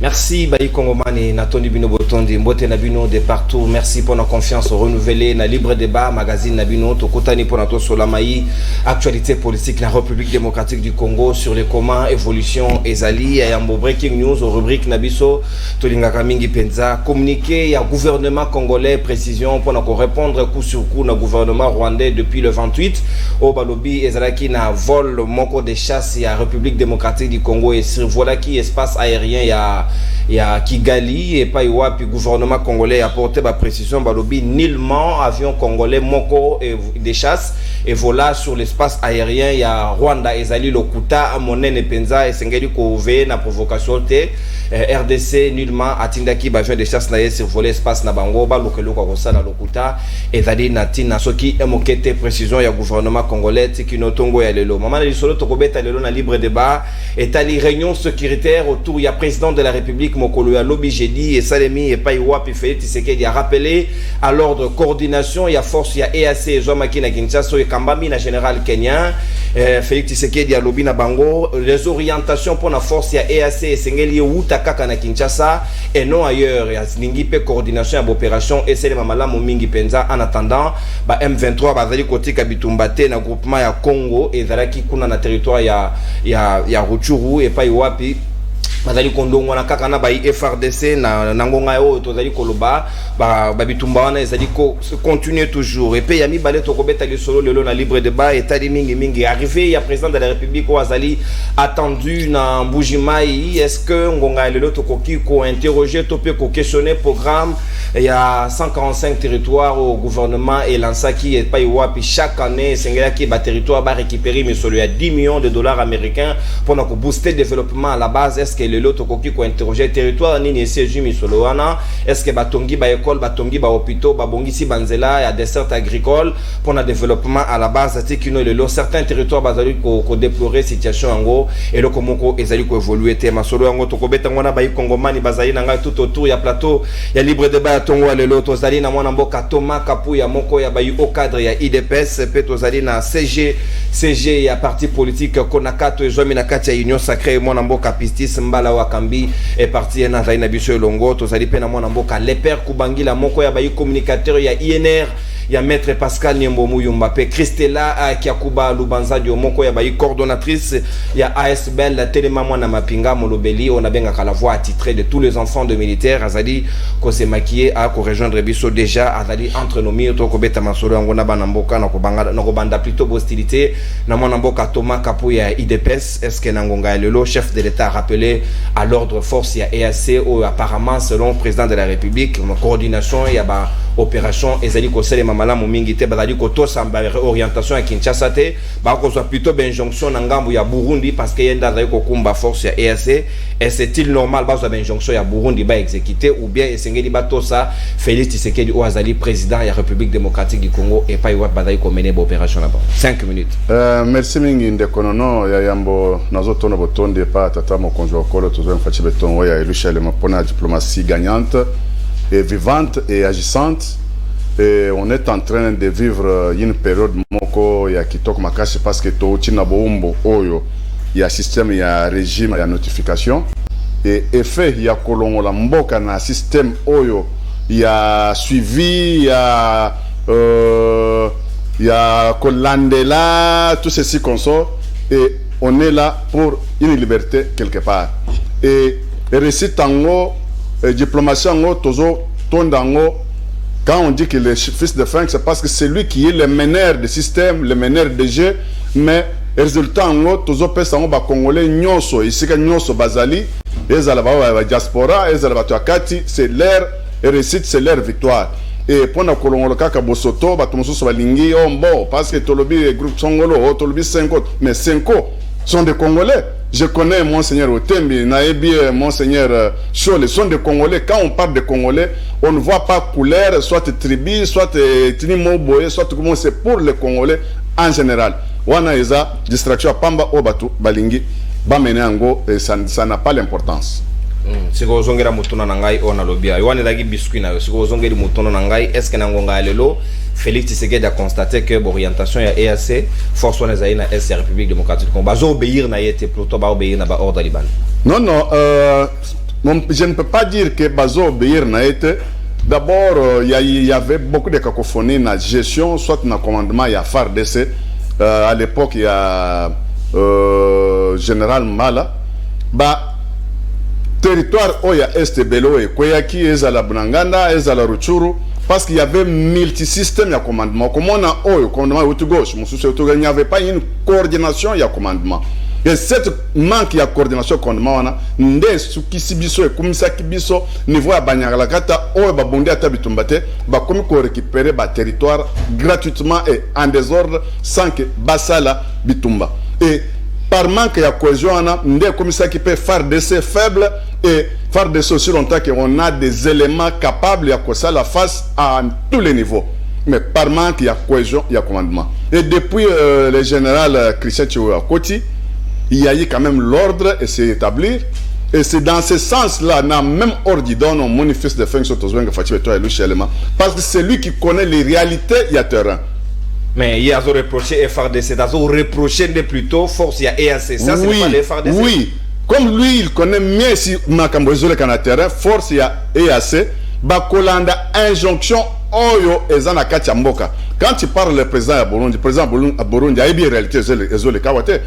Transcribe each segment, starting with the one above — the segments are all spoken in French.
Merci Baï Kongomani, Natoni Bino Botondi, Mbote Nabino de partout. Merci pour la confiance renouvelée. Na Libre Débat, magazine Nabino, Tokotani pour notre Solamaï, actualité politique, la République démocratique du Congo sur les communs, évolution, Ezali, Ayambo Breaking News, aux rubriques Nabiso, Tolinga Kamingi Penza, communiqué, il y a gouvernement congolais, précision, pour nous répondre coup sur coup, le gouvernement rwandais depuis le 28, au Balobi, Ezalaki, na vol, Moko des chasses, il y a République démocratique du Congo, et sur voilà qui espace aérien, il y a Kigali et pas puis gouvernement congolais a apporté ma précision balobi nullement avion congolais moko et des chasses et voilà sur l'espace aérien il y a Rwanda ezali lokuta monene penza et sengeli ko ve na provocation te RDC nullement atindaki avion des chasses na sur voler espace na bango ba lokelo ko sala lokuta ezali natina soki emokete précision ya gouvernement congolais tiki notongo ya lelo mama na lisolo to kobeta lelo na Libre Débat etali réunion sécuritaire autour il y a président de la République Mokolo ya lobby jeudi et Salemi et Paiwa puis Félix Tshisekedi a rappelé à l'ordre coordination il y a force il y a EAC et Zomaki na Kinshasa et Kambami na général kenyan Félix Tshisekedi a lobby na bango les orientations pour la force il y a EAC et Sengeli Utakaka na Kinshasa et non ailleurs il y a ningipe coordination à opération et c'est les mamala mingi penza en attendant ba M23 bazali côté kabitumbate na groupement ya Congo et zalaki kuna na territoire ya Rutshuru et Paiwa puis bazali kondongo na kaka na ba FRDC na ngonga yo tozali koloba ba bitumba wana ezali ko continuer toujours et puis yami balé to kobeta le solo lelo na Libre Débat et tali mingi arrivé ya président de la République ou azali attendu na Mbujimai est-ce que ngonga lelo to koki ko interroger to pe ko questionner programme il y a 145 territoires au gouvernement et lansaki et pas puis chaque année sengela ki ba territoire ba récupérer mais solo ya 10 millions de dollars américains pour nous booster le développement à la base est-ce que l'autre koki ko interroger territoire nini essayer misolo wana est-ce que batongi ba école batongi ba hôpitaux ba bongisi banzela ya dessert agricole pour le développement à la base c'est que le certains territoires bazali ko déplorer situation ngo et le komoko ezali ko évoluer te masolo ngo to ko beta ngona ba Kongomani bazali nanga tout autour ya plateau ya Libre Débat tongo lelo to zali na mwana mboka Thomas Kapu ya moko ya ba au cadre ya IDPS pe to zali na CG ya parti politique konakato ezomi na kati ya Union Sacrée mwana mboka Pistis Mbala Wakambi est parti na Zaina Biso Longo to zali pe na mwana mboka Leper Kubangila moko ya ba communicateur ya INR ya maître Pascal Nyembo Muyumba pe Christella Kiakuba Lubanza dio moko ya ba coordonnatrice ya ASBL la Telema mwana mapinga molobeli on a bien la voix attitrée de tous les enfants de militaires azali ko se maquiller à ko rejoindre biso déjà azali entre nos murs to ko beta masolo ngona bana mboka na ko banga na ko banda plutôt hostilité na mwana mboka Thomas Kapu ya IDPS est-ce que Nangonga Lelo chef de l'État a rappelé à l'ordre force ya EAC ou apparemment selon le président de la République une coordination ya ba opération ezali ko selema malamu mingi te bazali ko to samba orientation à Kinshasa te ba ko soit plutôt ben jonction na ngambu ya Burundi parce que yenda zali ko kumba force ya EAC et c'est-il normal ba so ben jonction ya Burundi ba exécuter ou bien esengeli ba to ça Félix Tshisekedi ou azali président ya République démocratique du Congo et pas y bazali ko mener opération là-bas 5 minutes merci mingi ndekonono ya yambo nazotono botonde pa tata mo konjo kolo tozo mfachi beton ya Elushele mapona diplomatie gagnante et vivante et agissante et on est en train de vivre une période moko ya kitoko makasi parce que to china boumbo oyo ya système ya régime ya notification et effet ya kolongola mboka na système oyo ya suivi ya kolandela tout ceci consort et on est là pour une liberté quelque part et récit tango diplomatie en tozo tondango quand on dit que le fils de Franck c'est parce que c'est lui qui est le meneur du système le meneur des jeux mais résultat en tozo pesa ngo ba congolais nyonso isika nyonso bazali ezala ba diaspora ezala ba twakati c'est leur réussite c'est leur victoire et pour na kolongolo kaka bosoto ba tomoso balingi ombo parce que tolobi groupe songolo tolobi 5 mais 5 sont des Congolais. Je connais Monseigneur Otembi, Naebi, Monseigneur Chole, sont des Congolais. Quand on parle de Congolais, on ne voit pas couleur, soit tribu, soit Tinimoboye, soit comment c'est pour les Congolais en général. Wana eza distraction pamba obatu balingi bamenango et ça n'a pas l'importance. Siko zongera mutuna nangai ona lobia. Yoane lagi biscuit na siko zongeri mutuna nangai est-ce que nangonga lelo Félix Tshisekedi a constaté que l'orientation est EAC, force on est na SR République démocratique Congo. Bazo obéir na yete plutôt ba obéir na ba ordre liban. Non non je ne peux pas dire que Bazo obéir n'a été. D'abord, il y avait beaucoup de cacophonie dans la gestion, soit dans le commandement, il y a FARDC. À l'époque, il y a Général Mala. Territoire où il y a Estebelo et Koyaki, Ezala Bunanganda, Ezala Ruchuru, parce qu'il y avait multisystème de commandement. Comme on a le commandement de gauche, il n'y avait pas une coordination de commandement. Et cette manque de coordination de commandement, on a Sukisibiso et Kumisakibiso, niveau à Banyagalakata, où il y a Tabitumbate, comme récupérer le territoire gratuitement et en désordre sans que Basala Bitumba. Et par manque de cohésion, on a comme ça qui peut faire des faibles et faire des aussi longtemps qu'on a des éléments capables de ça la face à tous les niveaux. Mais par manque de cohésion, il y a commandement. Et depuis le général Christian Chiouya Koti, il y a eu quand même l'ordre et s'est établi. Et c'est dans ce sens-là, on a même ordre dans nos manifestes de fonction parce que c'est lui qui connaît les réalités, il y a terrain. Mais il y a reproché FRDC, c'est reproché plutôt force il y a EAC, ça c'est pas les FRDC. Oui, comme lui il connaît mieux si Makambozo le terrain, force il y a EAC, Bakolanda injonction Oyo Ezana Katiamboka. Quand tu parles le président à Burundi, il y a bien réalité Ezole Kawate.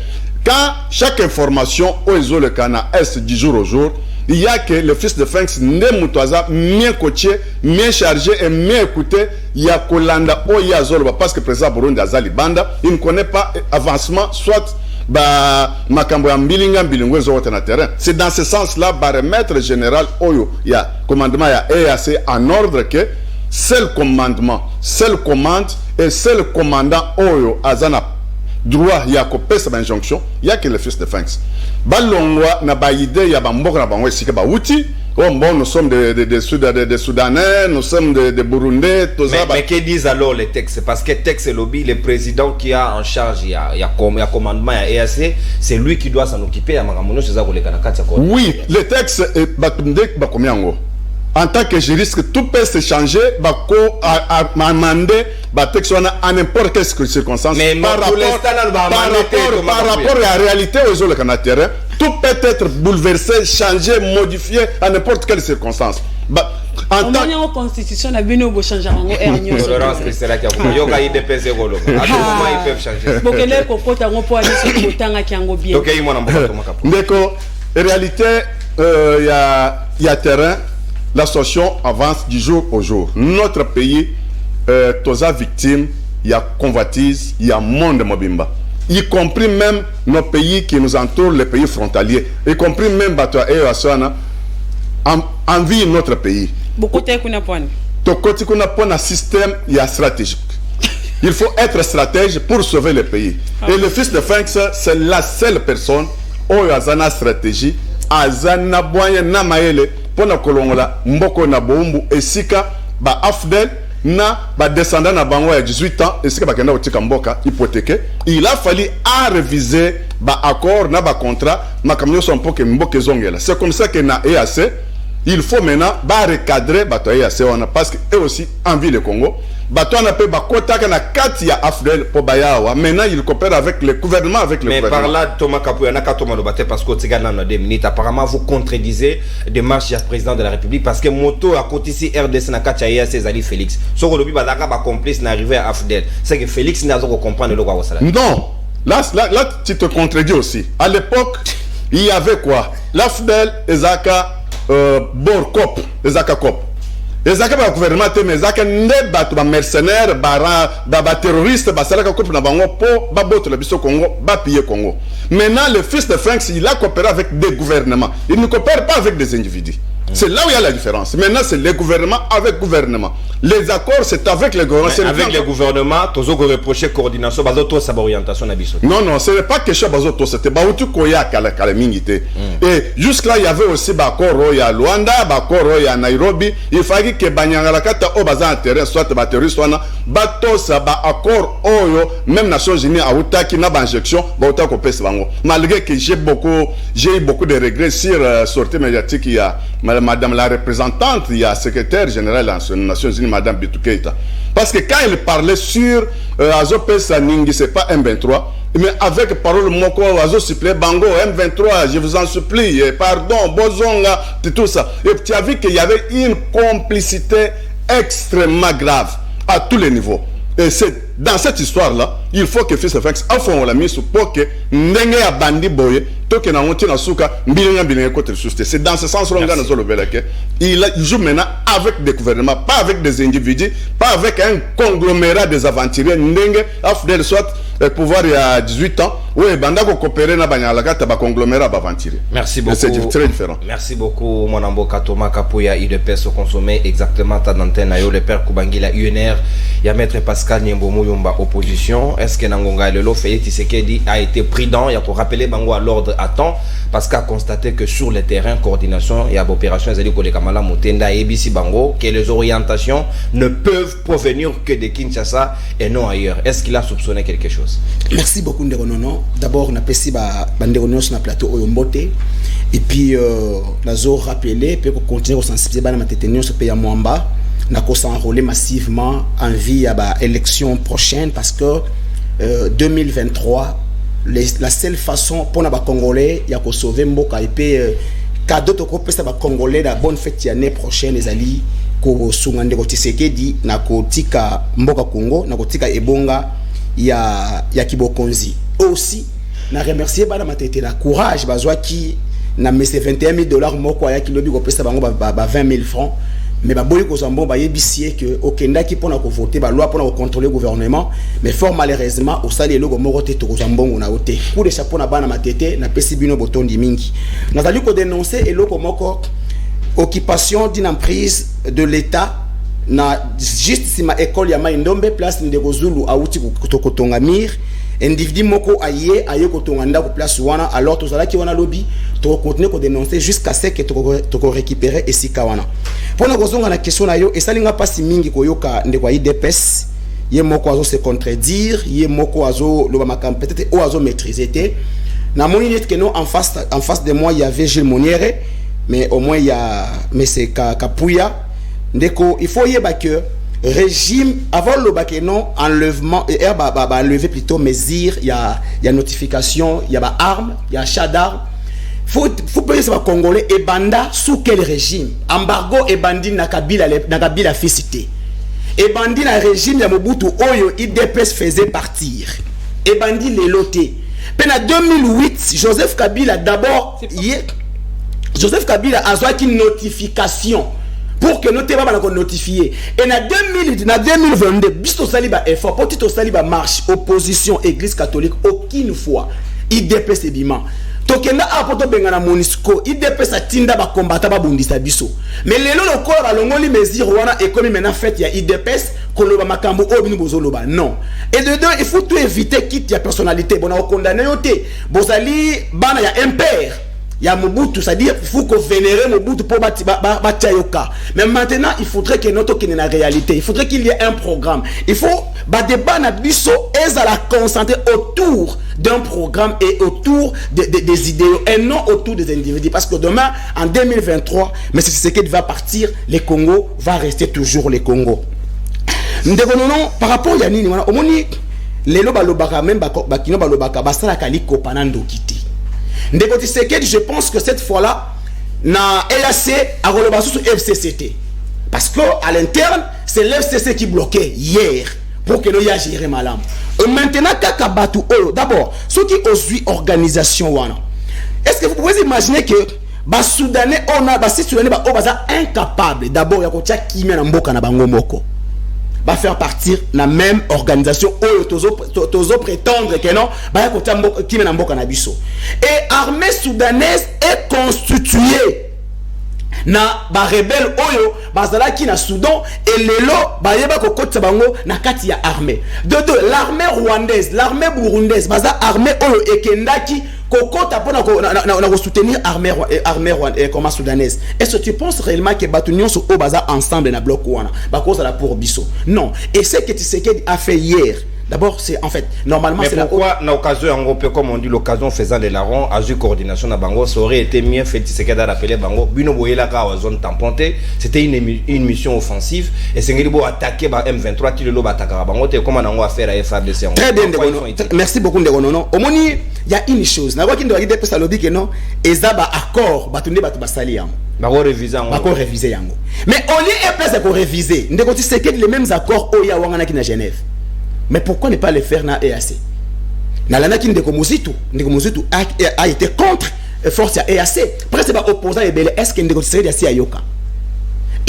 Quand chaque information au Ezole Kana est du jour au jour, il y a que le fils de Franks Nemutwaza mieux coaché, mieux chargé et mieux écouté. Il y a Kolanda Oyazolo parce que le président Burundi Azali Banda, il ne connaît pas avancement, soit Makambo Mbilinga Mbilingwe Zote na terrain. C'est dans ce sens-là, baromètre général Oyo, il y a commandement, il y a EAC en ordre que seul commandement, seule commande et seul commandant Oyo Azana droit il y a copé cette injonction, il y a que le fils de Franks. Balongwa na ba idée il y a bamboka na bangwe sika ba outil. Oh bon, nous sommes des Soudanais, nous sommes des Burundais, tout ça. Mais que disent alors les textes? Parce que texte lobby, le président qui a en charge, il y a commandement, il y a EAC, c'est lui qui doit s'en occuper. Oui, le texte est en tant que juriste, tout peut se changer, à demander, à n'importe quelle circonstance. Mais par rapport à la réalité aux autres terrain, tout peut être bouleversé, changé, modifié à n'importe quelle circonstance. En tant que constitution, la Bino peut changer en tolérance, c'est là qu'il y a yoga IDP zéro. À tout moment, ils peuvent changer. Donc, les cocottes ont pas aller sur le qui en bien. Donc, il y a d'accord. En réalité, il y a terrain. La situation avance du jour au jour. Notre pays, tous les victimes, il y a convoitise, il y a monde mobimba. Y compris même nos pays qui nous entourent, les pays frontaliers. Y compris même Batoa et Aswana, envie notre pays. Beaucoup de gens ont un système stratégique. Il faut être stratège pour sauver le pays. Et le fils de Franks, c'est la seule personne où il y a une stratégie. Azana Boye Namaele. Pona kolongola mboko na bombu esika ba afdel na ba descendant na bango ya 18 ans esika ba kenda otika mboka hypothéqué. Il a fallu à réviser ba accord na ba contrat makamyo son poke mboke zongela. C'est comme ça que na EAC il faut maintenant ba recadrer ba to EAC wana parce que eux aussi envie le Congo. Bato na pe ba kota na kati ya afdel po bayawa. Maintenant il coopère avec le gouvernement Mais par là Thomas Kapuya na Thomas Lobate parce que Tigana na 2 minutes apparemment vous contredisez démarche du président de la République parce que moto à côté ici RDC na kati ya César Félix. So ko lobi bazaka ba complice na arrivé à afdel. C'est que Félix n'a pas comprendre le quoi ça. Non. Là tu te contredis aussi. À l'époque, il y avait quoi? L'afdel ezaka Borcop, ezaka Cop. Les acteurs du gouvernement, mais les mercenaires, les terroristes, les Congo. Maintenant, le fils de Franks, il a coopéré avec des gouvernements. Il ne coopère pas avec des individus. C'est là où il y a la différence. Maintenant, c'est le gouvernement avec gouvernement. Les accords, c'est avec le gouvernement. Avec le gouvernement, tu as reproché coordination, ça orientation. Non, ce n'est pas question de c'était Baoutou Koya Kalamingité. Et jusque-là, il y avait aussi Bakor à Luanda, Bakor à Nairobi. Il fallait que Banyangalakata au bazar terrain, soit terroriste, bateau, ça va accord, même Nations Unies, à Outaki, n'a pas injection, Baouta Kopes Bango. Malgré que j'ai eu beaucoup de regrets sur sortie médiatique, il y a Madame la représentante, il y a secrétaire général des Nations Unies, Madame Bitou Keïta. Parce que quand il parlait sur Azopes Ningi, c'est pas M23, mais avec parole moko oiseau suppléé bango M23, je vous en supplie, pardon, bozonga, tout ça. Et tu as vu qu'il y avait une complicité extrêmement grave à tous les niveaux. Et c'est dans cette histoire-là, il faut que Fils FX a fait la mise pour que n'engue a bandi boye, to que na onti na suka mbilenga mbilenga côté société. C'est dans ce sens-là que il joue maintenant avec des gouvernements, pas avec des individus, pas avec un conglomérat des aventuriers. N'engue a fait de sorte pouvoir il y a 18 ans, oui, banda ko coopérer na banyalaka ta ba conglomérat aventurier. Merci beaucoup. C'est très différent. Merci beaucoup mon ambo Katoma Kapuya IDPS au consommer exactement ta antenne ayo le père Kubangila UNR, il y a maître Pascal Nyembo Muyumba opposition. Est-ce que Nangonga Lelo Fayet Tshisekedi a été prudent, il y a pour rappeler bango à l'ordre à temps parce qu'a constaté que sur le terrain coordination il y a opération Zali Kole Kamala Motenda et ABC Bango que les orientations ne peuvent provenir que de Kinshasa et non ailleurs. Est-ce qu'il a soupçonné quelque chose? Merci beaucoup Nderonono. D'abord on a passé Nderonono sur le plateau Oyombote et puis on a rappelé puis qu'on continue à sensibiliser bana matetenio sur pays à Mwamba. N'a qu'on s'enrôler massivement en vue à l'élection prochaine parce que 2023 la seule façon pour les Congolais il y a qu'on sauver Mboka et puis cadeau to ko pesa ba Congolais la bonne fête l'année prochaine les alliés ko sungande ko Tshisekedi na ko tika Mboka Congo na ko tika Ebonga ya Kibokonzi aussi na remercier bana matete la courage bazwa ki na mese $21,000 moko ya kilobi ko pesa bango ba 20,000 francs. Mais baboyi kozambo ba yebisie que okenda ki pona ko voter ba loi pona ko contrôler gouvernement mais fort malheureusement au sali logo moko te to kozambongo na ote pour les chapeaux na bana matete na pesi bino botondi mingi nazali ko dénoncer eloko moko occupation d'une emprise de l'état na juste sima école ya Maindombe place Ndeko Zulu auti kotonga mir individu moko aye kotonga ndako place wana alors tozala ki wana lobby to continuer ko dénoncer jusqu'à ce que to récupérer esika wana pona kozonga na question na yo esalinga pasi mingi koyoka ndeko IDPS ye moko azo se contredire ye moko azo loba makambo peut-être o azo maîtriser te na moni net que non en face de moi il y avait Gilles Moniere mais au moins il y a mais c'est Kapuya ndeko il faut yeba que régime avant le bac non enlèvement et enlever plutôt mesure il y a notification il y a armes il y a achat d'armes faut payer ça congolais et banda sous quel régime embargo et bandi na Kabila félicité et bandi na régime ya Mobutu oyo IDPS faisait partir et bandi les lotés en 2008 Joseph Kabila d'abord Joseph Kabila a soit une notification pour que nous te pas notifier et na 2022 bisto saliba effort pour tito saliba marche opposition église catholique aucune fois IDPS ebima tokenda apoto bengana Monisco IDPS atinda ba combattant ba bundisa biso mais lelo lokola balongoli mesure wana ekomi maintenant fait ya IDPS koloba makambo obini bozoloba non et dedans il faut tout éviter quitte ya personnalité bona condamner yote bozali bana ya impère ya Mobutu, c'est-à-dire il faut qu'on vénère Mobutu pour Batayoka. Mais maintenant, il faudrait que notre qu'il y ait une réalité. Il faudrait qu'il y ait un programme. Il faut débat na biso et à la concentrer autour d'un programme et autour des idéaux et non autour des individus. Parce que demain, en 2023, mais c'est ce qui va partir, le Congo va rester toujours le Congo. Par rapport à Yanini, au moni, les lobalobaka même bakino balobaka basala kali kopanando kiti. Ndeko Tshisekedi, je pense que cette fois-là, na LAC a relevé sous FCCT. Parce que à l'interne, c'est l'FCC qui bloquait hier pour que nous y géré malam. Et maintenant, Kakabatu, d'abord, ceux qui osent organisation wana. Est-ce que vous pouvez imaginer que les Soudanais, sont incapables d'abord de faire partir de la même organisation où prétendre que non, et l'armée soudanaise est constituée na ba rebelle oyo bazala ki na Soudan et lelo ba yeba ko kotsa bango na kati ya armée de l'armée rwandaise l'armée burundaise baza armée oyo ekendaki kokota pona na soutenir armée rwandaise comme soudanaise. Est-ce que tu penses réellement que batunion au baza ensemble na bloc wana ba cause la pour biso? Non. Et ce que Tshisekedi a fait hier D'abord, c'est en fait, normalement, mais c'est pourquoi, dans l'occasion, comme on dit, l'occasion faisant des larrons, à coordination à Bango, ça aurait été mieux fait, c'est qu'à appeler Bango, Bino Boyela à zone tamponté, c'était une mission offensive, et c'est qu'il faut attaquer M23, qui le lobe attaquer à Bango, comment on va faire à FARDC. Très bien, merci beaucoup, Ndegono. Au Moni, il y a une chose, n'a pas qu'il doit dire que ça lobby que non, et ça va accord, batunde basali. Bako réviser yango. Mais au lieu de place de réviser, Ndeko c'est que les mêmes accords au ya wangana qui na Genève. Mais pourquoi ne pas les faire na EAC? Na lana ki Ndeko Muzitu a été contre force à EAC. Presque pas opposant et belé est-ce que Ndeko Tshisekedi asi ayoka?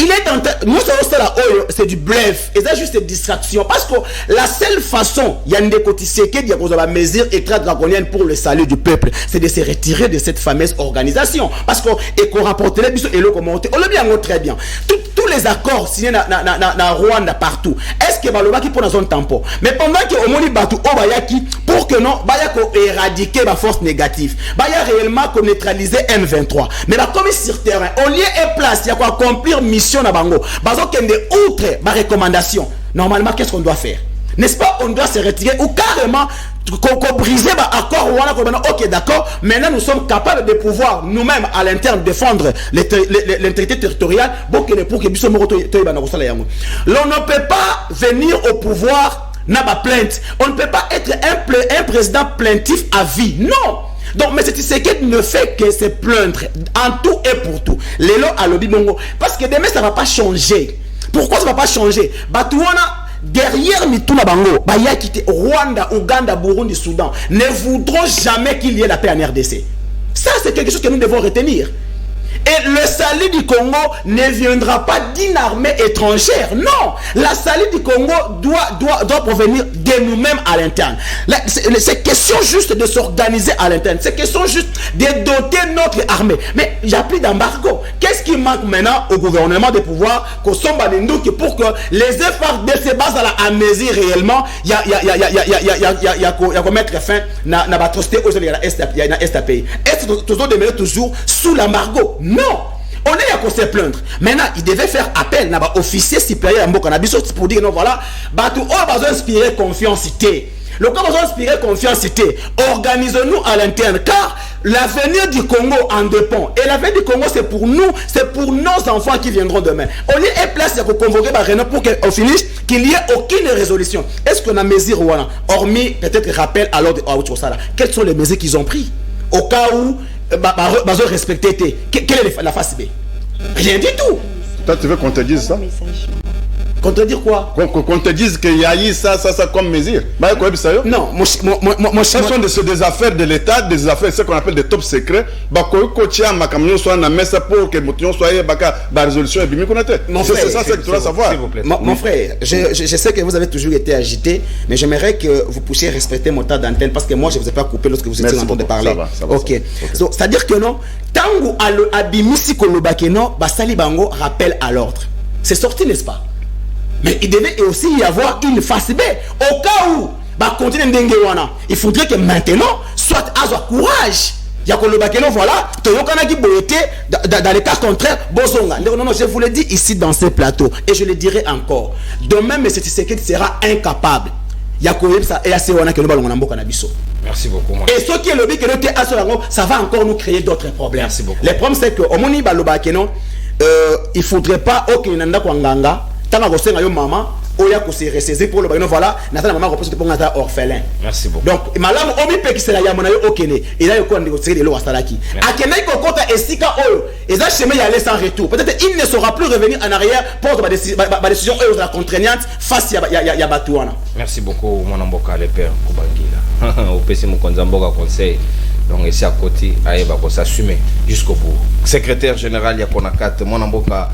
Il est en train, nous sommes là, c'est du bluff, et ça juste une distraction, parce que la seule façon, il y a une décotisséquée, il y a une mesure extra-draconienne pour le salut du peuple, c'est de se retirer de cette fameuse organisation, parce que, et qu'on rapporte les bisous et le commenter, on le bien, très bien, tous les accords signés dans Rwanda partout, est-ce que Baloba qui pour la zone tampon, mais pendant que au Moni Batu Obayaki, pour que non, Baya ko éradiquer la force négative, Baya réellement qu'on neutraliser M23, mais la commission sur terrain, au lieu et place, il y a quoi accomplir mission na bango bazo kende outre ma recommandation. Normalement, qu'est-ce qu'on doit faire? N'est-ce pas? On doit se retirer ou carrément briser l'accord. Ok, d'accord. Maintenant, nous sommes capables de pouvoir nous-mêmes à l'interne défendre l'intégrité territoriale. L'on ne peut pas venir au pouvoir n'a pas plainte. On ne peut pas être un président plaintif à vie. Non. Donc, mais c'est ce qui ne fait que se plaindre en tout et pour tout. Lélo à l'obi bongo. Parce que demain, ça ne va pas changer. Pourquoi ça ne va pas changer? Batouana, derrière Mituna Bango, Baya quitté Rwanda, Ouganda, Burundi, Soudan, ne voudront jamais qu'il y ait la paix en RDC. Ça, c'est quelque chose que nous devons retenir. Et le salut du Congo ne viendra pas d'une armée étrangère. Non, la salut du Congo doit provenir de nous-mêmes à l'interne. C'est question juste de s'organiser à l'interne. C'est question juste de doter notre armée. Mais il n'y a plus d'embargo. Qu'est-ce qui manque maintenant au gouvernement de pouvoir pour que les FARDC se basent à la amnésie réellement, il y a qu'on mettre fin à l'atrocité aux STAPI. Est-ce que toujours sous l'embargo? Non, on est à se plaindre. Maintenant, il devait faire appel à l'officier supérieur à Mbokanabiso pour dire non, voilà, Batou, on va inspirer confiance. Le cas va inspirer confiance. Organisons-nous à l'interne, car l'avenir du Congo en dépend. Et l'avenir du Congo, c'est pour nous, c'est pour nos enfants qui viendront demain. On est place de convoquer Renault pour qu'on finisse qu'il n'y ait aucune résolution. Est-ce qu'on a mesure ou hormis peut-être rappel à l'ordre de Outsala? Quelles sont les mesures qu'ils ont prises au cas où respecter? Quelle est la face B? Rien du tout. Toi, tu veux qu'on te dise ça? Contredire quoi? Qu'on te dise qu'il y a eu ça comme mesure. Non, ce sont des affaires de l'État, des affaires, ce qu'on appelle des top secrets. C'est ça que tu dois savoir. Mon frère, je sais que vous avez toujours été agité, mais j'aimerais que vous puissiez respecter mon temps d'antenne parce que moi, je ne vous ai pas coupé lorsque vous étiez en train de parler. Ok. C'est-à-dire que non, Tango Abimisi Kolobakeno, Basali Bango rappelle à l'ordre. C'est sorti, n'est-ce pas? Mais il devait aussi y avoir une face B. Au cas où, il faudrait que maintenant, soit à courage. Il y a voilà, dans les cas contraires, Bozonga. Non, je vous l'ai dit ici dans ce plateau, et je le dirai encore. Demain, M. Tshisekedi sera incapable. Merci beaucoup. Et ce qui est le but que ça va encore nous créer d'autres problèmes. Merci beaucoup. Le problème, c'est que il ne faudrait pas aucun Kwanganga. Maman, oya ko se ressaisir pour le voilà, Nathan maman repose pour ngata orphelin. Merci beaucoup. Donc malamu omi pe ki sela ya mona yo okene. Il a yo ko négocier le wasalaki. Akena ko kota esika oyo, eza chemin y aller sans retour. Peut-être il ne saura plus revenir en arrière pour ma décision la contraignante face ya Batouana. Merci beaucoup mon amboka le père Kubangila. Au PC Mukonza Mboka conseil. Donc ici à côté, Aïba pour s'assumer jusqu'au bout. Secrétaire général Yaponakat, mon amboka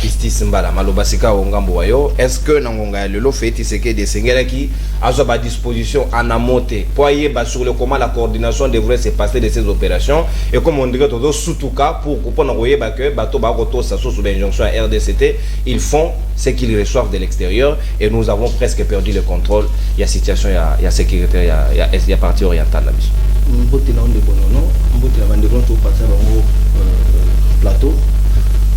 Pistis Mbala, Malobasika Ongamboyo, est-ce que Nangonga le fait c'est que des singles qui a à disposition en amonté pour y sur le comment la coordination devrait se passer de ces opérations et comme on dirait tout surtout cas pour qu'on envoyer que bateau baroto ça sous l'injonction à RDCT, ils font ce qu'ils reçoivent de l'extérieur et nous avons presque perdu le contrôle. Il y a situation, il y a sécurité, il y a partie orientale là bas. Mbote na onde bonono, mbote na bande konto passer bango plateau,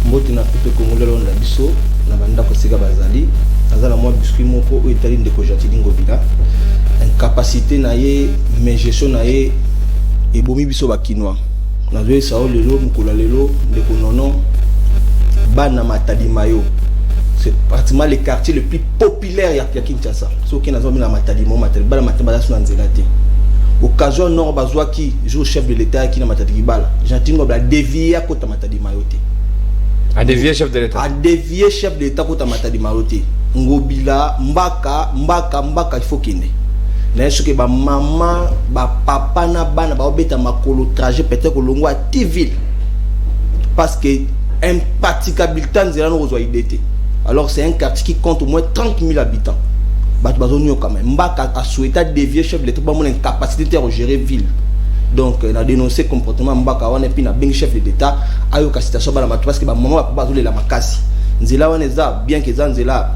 mbote côté na peuple congolais on la biso na banda ko sika bazali azala moi biscuit moko etali ndeko Jatili Ngobila incapacité na ye mais gestion na ye ebomi biso bakinois nazo sao lelo mukula lelo ndeko nono bana matadi mayo c'est pratiquement le quartier le plus populaire ya Kinshasa soki nazo mina matadi mo matadi bana matadi bala suna nzela te occasion nord bazwaki jour chef de l'état qui na matadi bala Jatili Ngobila dévier à kota matadi mayo te a dévié chef de l'état kota matadi mayo te Ngobila mbaka il faut kende na yesu ke ba maman ba papa na bana ba obeta makolo trajet peut-être kolongo à Tiville parce que impraticabilité nzela no kozwa idée. Alors c'est un quartier qui compte au moins 30 000 habitants. Bat bazonio quand même mbaka a souhaité dévier chef de l'état pour mon incapacité de gérer ville. Donc na dénoncé comportement mbaka wana puis na beng chef de l'état ayo ka situation bana parce que ba maman ba papa zolela makasi nzela wana za bien que za nzela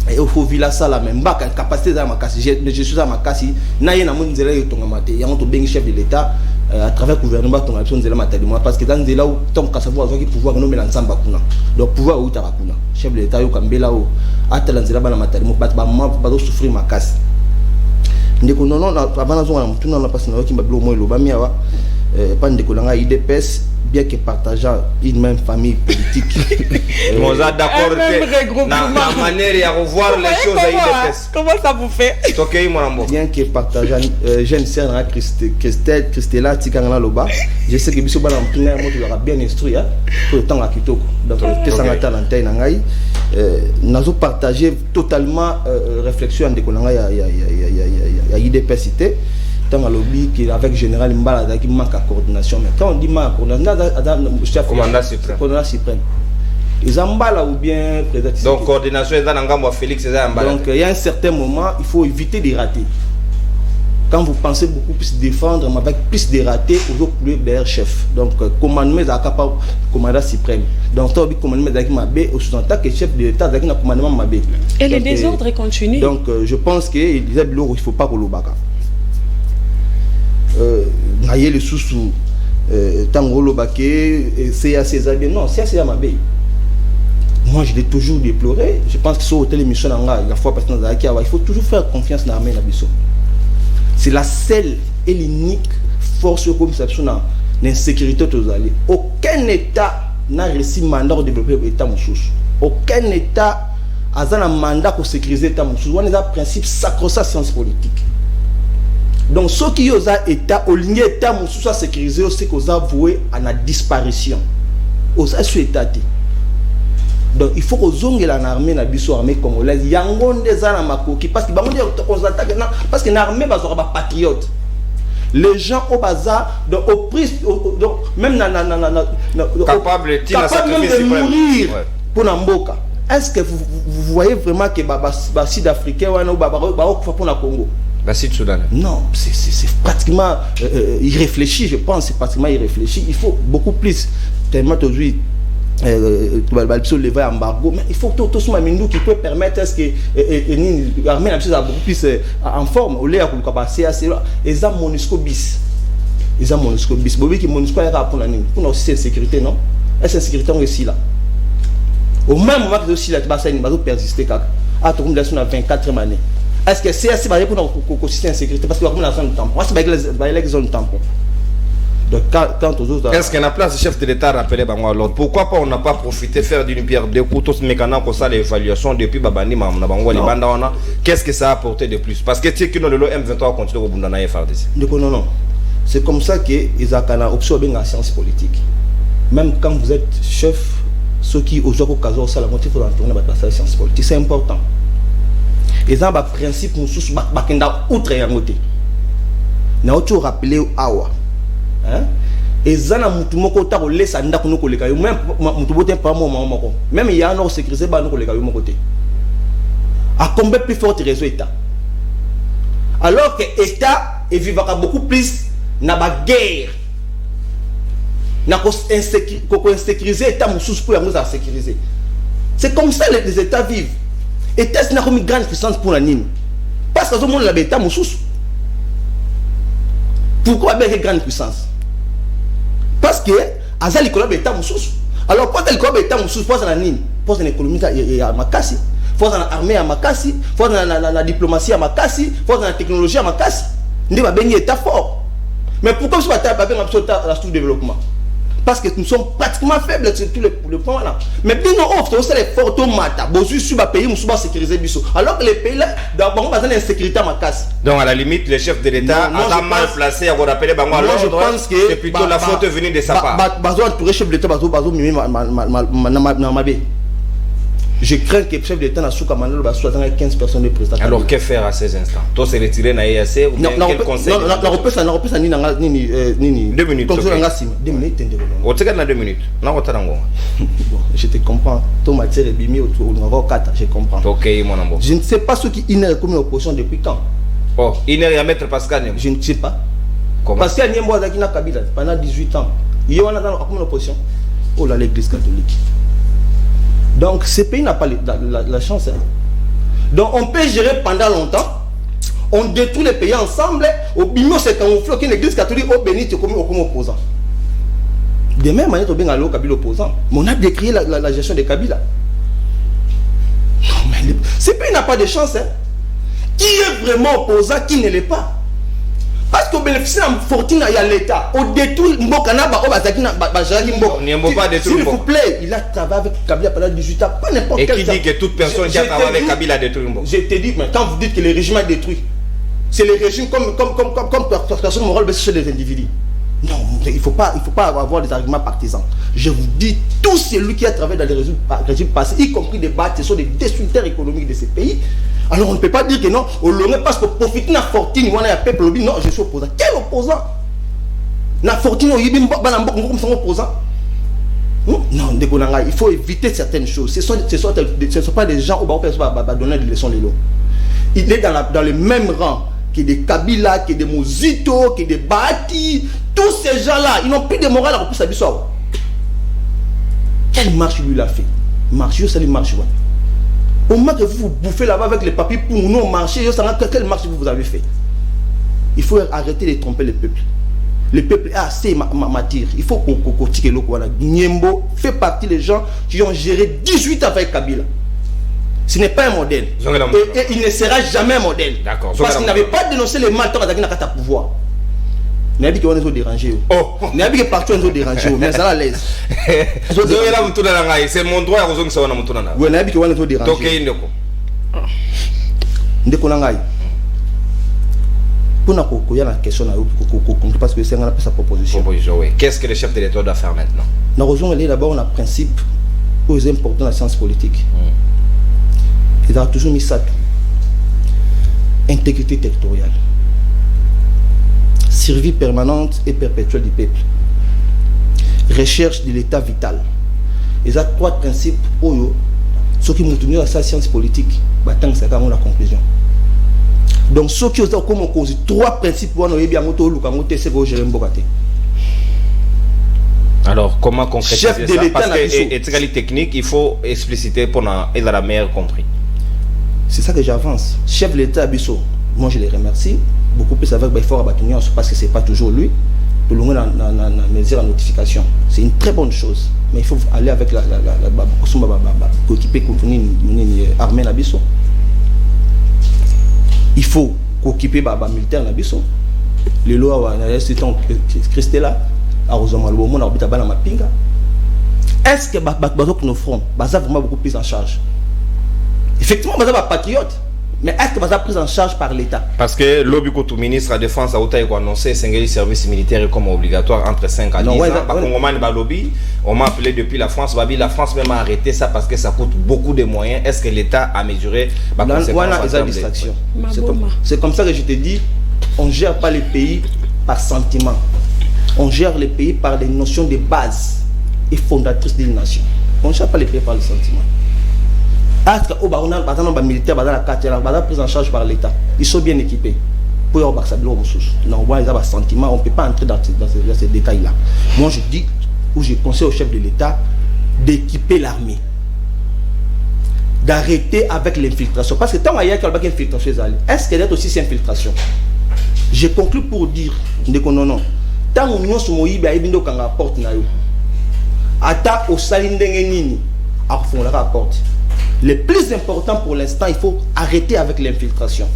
et il faut villa ça la même bas capacité à ma casse je suis à ma casse na yena mon nzela yo tonga maté ya to bengi chef de l'état à travers gouvernement tonga biso nzela matali moi parce que dans nzela où ton kasavoir qui pouvoir nommer l'ensemble kuna donc pouvoir où ta kuna chef de l'état yo kambela o atala nzela bana matali mo ba maman ba do souffrir ma casse ndeko non avant na zonga mutuna na passe na ki mbablo mo lo ba miawa pas ndeko langa IDPS bien que partageant une même famille politique. On est d'accord que la manière de revoir les choses à IDPS. Comment ça vous fait? Bien que partageant jeune sœur Christella Tikangana Loba, je sais que biso bana mpina moto la bien instruit pour le temps à kitoko. Donc tesangata na ntai na ngai nazo partager totalement réflexion de kolanga ya IDPS cité. Dans le lobby qui avec général Mbala qui manque à coordination, mais quand on dit manque coordination, commandant suprême ils emballent ou bien donc coordination est dans Félix donc il y a un certain moment il faut éviter de rater quand vous pensez beaucoup plus défendre mais avec plus de rater vous pouvez derrière chef donc commandement capable commandant suprême donc toi commandement qui m'a bé au sous-entend que chef de l'état qui na commandement m'a bé et les désordres continuent donc je pense que il faut pas que l'obaka naye le sous tangolo baké c'est bien non c'est mabé moi je l'ai toujours déploré je pense que sur hôtel émission la fois parce que il faut toujours faire confiance dans l'armée nabiso c'est la seule et l'unique force comme ça dans l'insécurité totale aucun état n'a réussi mandat de développer état moussous aucun état a un mandat pour sécuriser état moussous on est un principe sacro-saint science politique. Donc, ceux qui ont état au ligne état moussou soit sécurisé, c'est qu'ils ont voué à la disparition. Aux état. Donc, il faut que vous l'armée na biso armée congolaise. Yangon des armes makoki parce que on attaque parce que l'armée va avoir pas patriote. Les gens au bazar donc au prix donc même capable de mourir pour Namboka. Est-ce que vous voyez vraiment que les Sud-Africains ou pour le Congo? Non, c'est pratiquement irréfléchi, je pense, c'est pratiquement irréfléchi. Il faut beaucoup plus, tellement aujourd'hui, lever embargo, mais il faut tout ce monde qui peut permettre à ce que l'armée soit beaucoup plus en forme. Au lieu de passer à cela, ils ont MONUSCO bis. Ils ont MONUSCO bis. Vous voyez que MONUSCO est là pour aussi la sécurité, non? Est-ce que la sécurité est aussi là? Au même moment que aussi la Tibassaïne va persister, à tout le monde a 24 années. Est-ce que c'est assez pour qu'on système en sécurité parce que la zone de tampon. C'est la zone de tampon. Donc quand aux autres. Est-ce qu'il y a place de chef de l'État rappelé par moi l'autre? Pourquoi pas on n'a pas profité faire d'une pierre deux coups tous mécaniques comme ça l'évaluation depuis Babani Mamna Bango les Bandana? Qu'est-ce que ça a apporté de plus? Parce que tu sais que le M23 continue au Bundana FRDC. Donc non. C'est comme ça que ils ont une option bien en science politique. Même quand vous êtes chef, ceux qui au jour occasion ça la moitié faut rentrer dans la science politique, c'est important. Ils ont un principe moussous bakenda outre yangote. Na otu rappeler awa. Hein? Ils ont un mutu moko ta laisser nda kuno koleka yo même mutu bote pas moi mako. Même il y a un autre sécurité ba no koleka yo moko te. À combien plus forte raison état. Alors que état et vivra beaucoup plus na ba guerre. Na ko insécuriser état moussous pour nous à sécuriser. C'est comme ça les états vivent. Et test n'a une grande puissance pour la Nîmes. Parce que tout le monde l'a bêta moussous. Pourquoi avec une grande puissance? Parce que Azali Kola bêta moussous. Alors quand elle comme état sous force la nini, force en économie à makasi, force en armée à makasi, force en la diplomatie à makasi, force en la technologie à makasi. Ndi ba bengi état fort. Mais pourquoi je ne pas la sous-développement? Parce que nous sommes pratiquement faibles sur tous les points là. Mais bien nous offre aussi les forts tomates. Bosu sur le pays, nous sommes sécurisés biso. Alors que les pays là, d'abord on a une insécurité à ma casse. Donc à la limite, le chef de l'État a mal placé à vous rappeler Bango. Moi je pense que c'est plutôt la faute venue de sa part. Bazo entouré chef de l'État, bazo mimi mabe. Je crains que le chef d'État n'a souka manalo ba soit 15 personnes de président. Alors que faire à ces instants? Toi c'est retiré na EAC ou bien quel conseil? Non, la repose ni 2 minutes. Donc 2 minutes. On te garde dans 2 minutes. Non, on t'attend. Bon, je te comprends. Ton matière est bimé autour de 4, je comprends. OK, mon amour. Je ne sais pas ce qui inère comme opposition depuis quand. Oh, inère à mettre Pascal. Je ne sais pas. Comment? Pascal Niembo Zakina Kabila pendant 18 ans. Il y a une opposition. Oh là, l'église catholique. Donc ce pays n'a pas la chance. Hein. Donc on peut gérer pendant longtemps. On détruit les pays ensemble. Au bimio c'est quand on fait une église catholique au béni comme opposant. De même manière, on a Kabila opposant. Mais on a décrié la gestion de Kabila. Non, mais ce pays n'a pas de chance. Hein. Qui est vraiment opposant, qui ne l'est pas? Parce qu'on bénéficie de la fortune à l'État. On détruit Mbokanaba, s'il vous plaît, il a travaillé avec Kabila pendant 18 ans. Pas n'importe quel. Et qui dit que toute personne qui a travaillé avec Kabila a détruit Mboka? Je te dis, mais quand vous dites que le régime est détruit, c'est le régime comme personne morale baisse chez les individus. Non, il ne faut pas avoir des arguments partisans. Je vous dis, tout celui qui a travaillé dans les régimes passés, y compris des bâtiments, sont des destructeurs économiques de ces pays. Alors on ne peut pas dire que non, on l'aurait parce que profiter de la fortune, on a un peuple, non, je suis opposant. Quel opposant? La fortune, on est opposant. Non, il faut éviter certaines choses. Ce ne sont pas des gens où on va donner des leçons de l'eau. Il est dans le même rang que des Kabila, que des Mozito, que des Bati. Tous ces gens-là, ils n'ont plus de morale à repousser à Bissau. Quelle marche lui l'a fait? Marche, ça lui marche. Au moment que vous bouffez là-bas avec les papiers pour nous marcher, quelle marche vous avez fait? Il faut arrêter de tromper le peuple. Le peuple est assez mature. Il faut qu'on tique l'eau. Niembo fait partie des gens qui ont géré 18 ans avec Kabila. Ce n'est pas un modèle. Et il ne sera jamais un modèle. Parce qu'il n'avait pas dénoncé les mal temps à ta pouvoir. Il n'y a pas de déranger. Il n'y a pas de partout de déranger. Mais ça à l'aise. C'est mon droit à raison que ça va nous tourner. Oui, il n'y a pas de déranger. Pour la question, parce que c'est sa proposition. Qu'est-ce que le chef de l'État doit faire maintenant? Nous avons d'abord un principe plus important dans la science politique. Il a toujours mis ça. Intégrité territoriale. Survie permanente et perpétuelle du peuple. Recherche de l'état vital. Il y a 3 principes ceux qui m'ont tenu à sa science politique. C'est la conclusion. Donc ceux qui ont comme cause 3 principes pour nous gérer Mbokate. Alors comment concrétiser chef de ça? l'État? Parce que éthiquement technique, il faut expliciter pour la meilleure compris. C'est ça que j'avance. Chef de l'État Abisso, moi je les remercie. Beaucoup plus avec Baïfort Abatunian parce que ce n'est pas toujours lui. Tout le monde a la notification. C'est une très bonne chose. Mais il faut aller avec la coéquiper armée Abisso. Il faut qu'occuper militaire Abisso. Les lois Christella, est-ce que nos fronts vraiment beaucoup plus en charge? Effectivement, vous êtes patriote, mais est-ce que vous êtes pris en charge par l'État? Parce que l'objet du ministre de la Défense a annoncé que le service militaire comme obligatoire entre 5 à 10 ans. On m'a appelé depuis la France. La France même a arrêté ça parce que ça coûte beaucoup de moyens. Est-ce que l'État a mesuré la conséquence? C'est comme ça que je te dis, on ne gère pas les pays par sentiment. On gère les pays par des notions de base et fondatrices d'une nation. On ne gère pas les pays par le sentiment. Est-ce que militaire pris en charge par l'État? Ils sont bien équipés pour avoir des ressources. Non, on a un sentiment, on ne peut pas entrer dans ces détails-là. Moi, je dis, ou je conseille au chef de l'État d'équiper l'armée, d'arrêter avec l'infiltration. Parce que tant qu'il y a une infiltration, est-ce qu'elle est aussi cette infiltration? Je conclue pour dire, non. Tant que nous sommes porte ata osali ndenge nini akofungola la porte. Le plus important pour l'instant, il faut arrêter avec l'infiltration.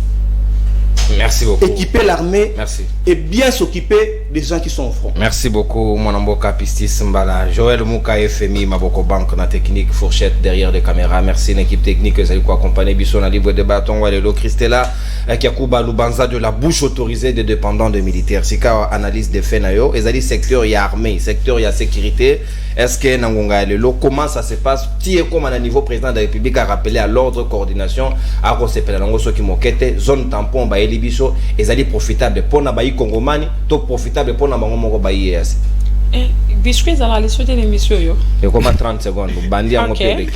Merci beaucoup. Équiper l'armée. Merci. Et bien s'occuper des gens qui sont au front. Merci beaucoup, mon amboka Pistis Mbala. Joël Mouka FMI, Maboko Banque, na technique, fourchette derrière les caméras. Merci l'équipe technique, vous allez accompagner Bisson à libre de bâton, Walelo Christella, Kiakuba Lubanza de la bouche autorisée des dépendants de militaires. Sika analyse des faits nayo. Et zali secteur y a armée, secteur y a sécurité. Est-ce que Nangonga Lelo, comment ça se passe? Tié comme à niveau président de la République a rappelé à l'ordre coordination à Rosepela Nangoso qui moquette zone tampon ba Elibiso et zali profitable pour na bayi Congomani, to profitable pour na bango moko bayi EAC. Biscuits à la leçon de l'émission yo. Et comme 30 secondes, bandi à mon public.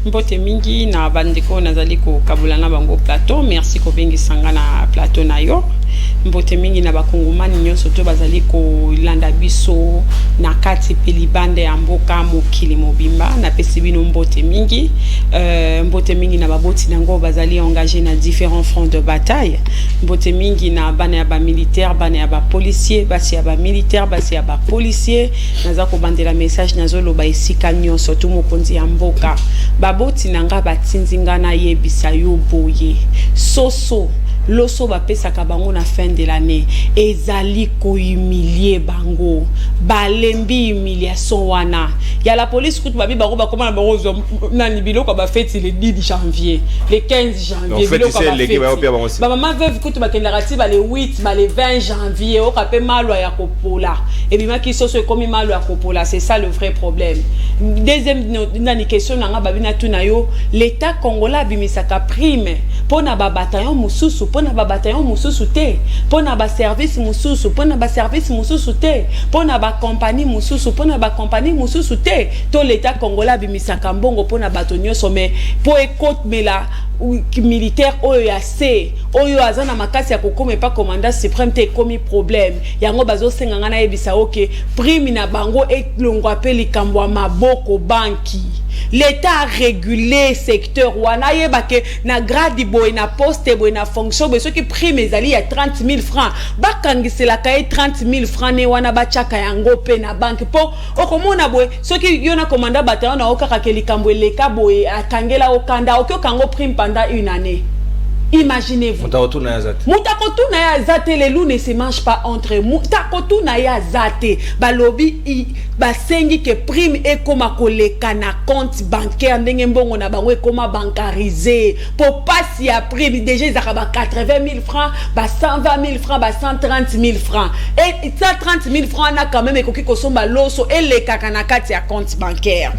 Mbote mingi na bandeko nazali ko kabula na bango plateau. Merci ko bengi sanga na plateau na yo. Mbote mingi na bakongomani nyonso to bazali ko landa biso na kati pe libande ya mboka mokili mobimba na pesi bino mbote mingi na baboti nango bazali engagé na différents fronts de bataille. Mbote mingi na bana ya ba militaire, bana ya ba policier, basi ya ba militaire, basi ya ba policier. Naza ko bandela message nazo loba esika nyonso to mokonzi ya mboka. Baboti nanga batinzinga na yebisa yo boye. Soso loso bapesaka bango na fin de l'année ezali ko humilier bango balembi humiliation wana ya la police kutu babi bango bakoma na bango na libilo kwa ba fête le 10 janvier le 15 janvier bilo kwa ba fête ba maman veuve kutu bakendaka ti ba le 8 ba le 20 janvier o kape malwa ya kopola et bima ki soso ekomi malwa ya kopola. C'est ça le vrai problème. Deuxième nani question nanga babina tuna yo l'état congolais bimisaka prime pona ba bataillon mususu pona ba bataillon mususu te pona ba service mususu pona ba service mususu te pona ba compagnie mususu pona ba compagnie mususu te to l'état congolais bimisaka mbongo pona batonyo sommet po écoute mela militaire oyo ya C oyo azana makasi ya kokome pa commandant suprême te komi problème yango bazo senga ngana yebisa oke prime na bango etlongwa pe likambo ya maboko banki. L'État a régulé secteur wana yebake na grade boy na poste boy na fonction boy ceux qui prime ezali ya 30 000 francs bakangisela kay 30 000 francs ne wana bachaka yango pe na banque po okomona boy ceux qui yona commandant bataillon na okaka ke likambo leka boy akangela okanda okokango prime pendant une année. Imaginez-vous. Mutakotuna ya zate les loups ne se mangent pas entre eux. Mutakotuna ya zate balobi basengi ke prime e koma koleka na compte bancaire ndenge mbongo na bango e koma bancarisé pour passer ya prime déjà ezaka ba 80 000 francs ba 120 000 francs ba 130 000 francs et 130 000 francs na quand même ekoki kosomba loso elekaka na kati ya compte bancaire.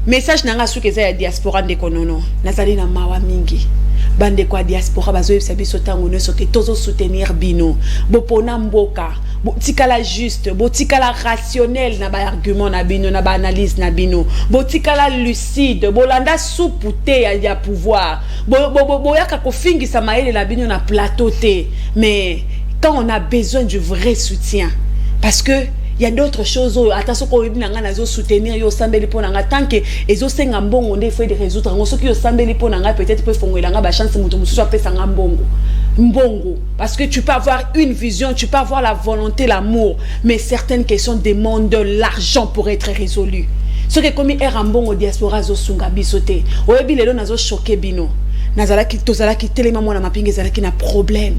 Message nanga sukeza ya diaspora ndeko nono nazali na mawa mingi bande kwa diaspora bazo yebisa biso tango nyonso ke tozo soutenir bino bopona mboka botikala juste botikala rationnel na ba argument na bino na ba analyse na bino botikala lucide bolanda soupute ya pouvoir boyaka kofingisa maele la bino na plateau te. Mais quand on a besoin du vrai soutien parce que il y a d'autres choses. Attention qu'on nazo soutenir yo sambeli ponanga tant que ezo senga mbongo nde faut de résoudre ngo soki yo sambeli ponanga peut-être peut fongola nga ba chance mutu mususu apesa nga mbongo parce que tu peux avoir une vision, tu peux avoir la volonté, l'amour, mais certaines questions demandent de l'argent pour être résolues. Ce que comme era mbongo diaspora zo sunga bisote oyebi lelo nazo choquer bino nazalaki tozalaki telema mona mapinga zalaki na problème.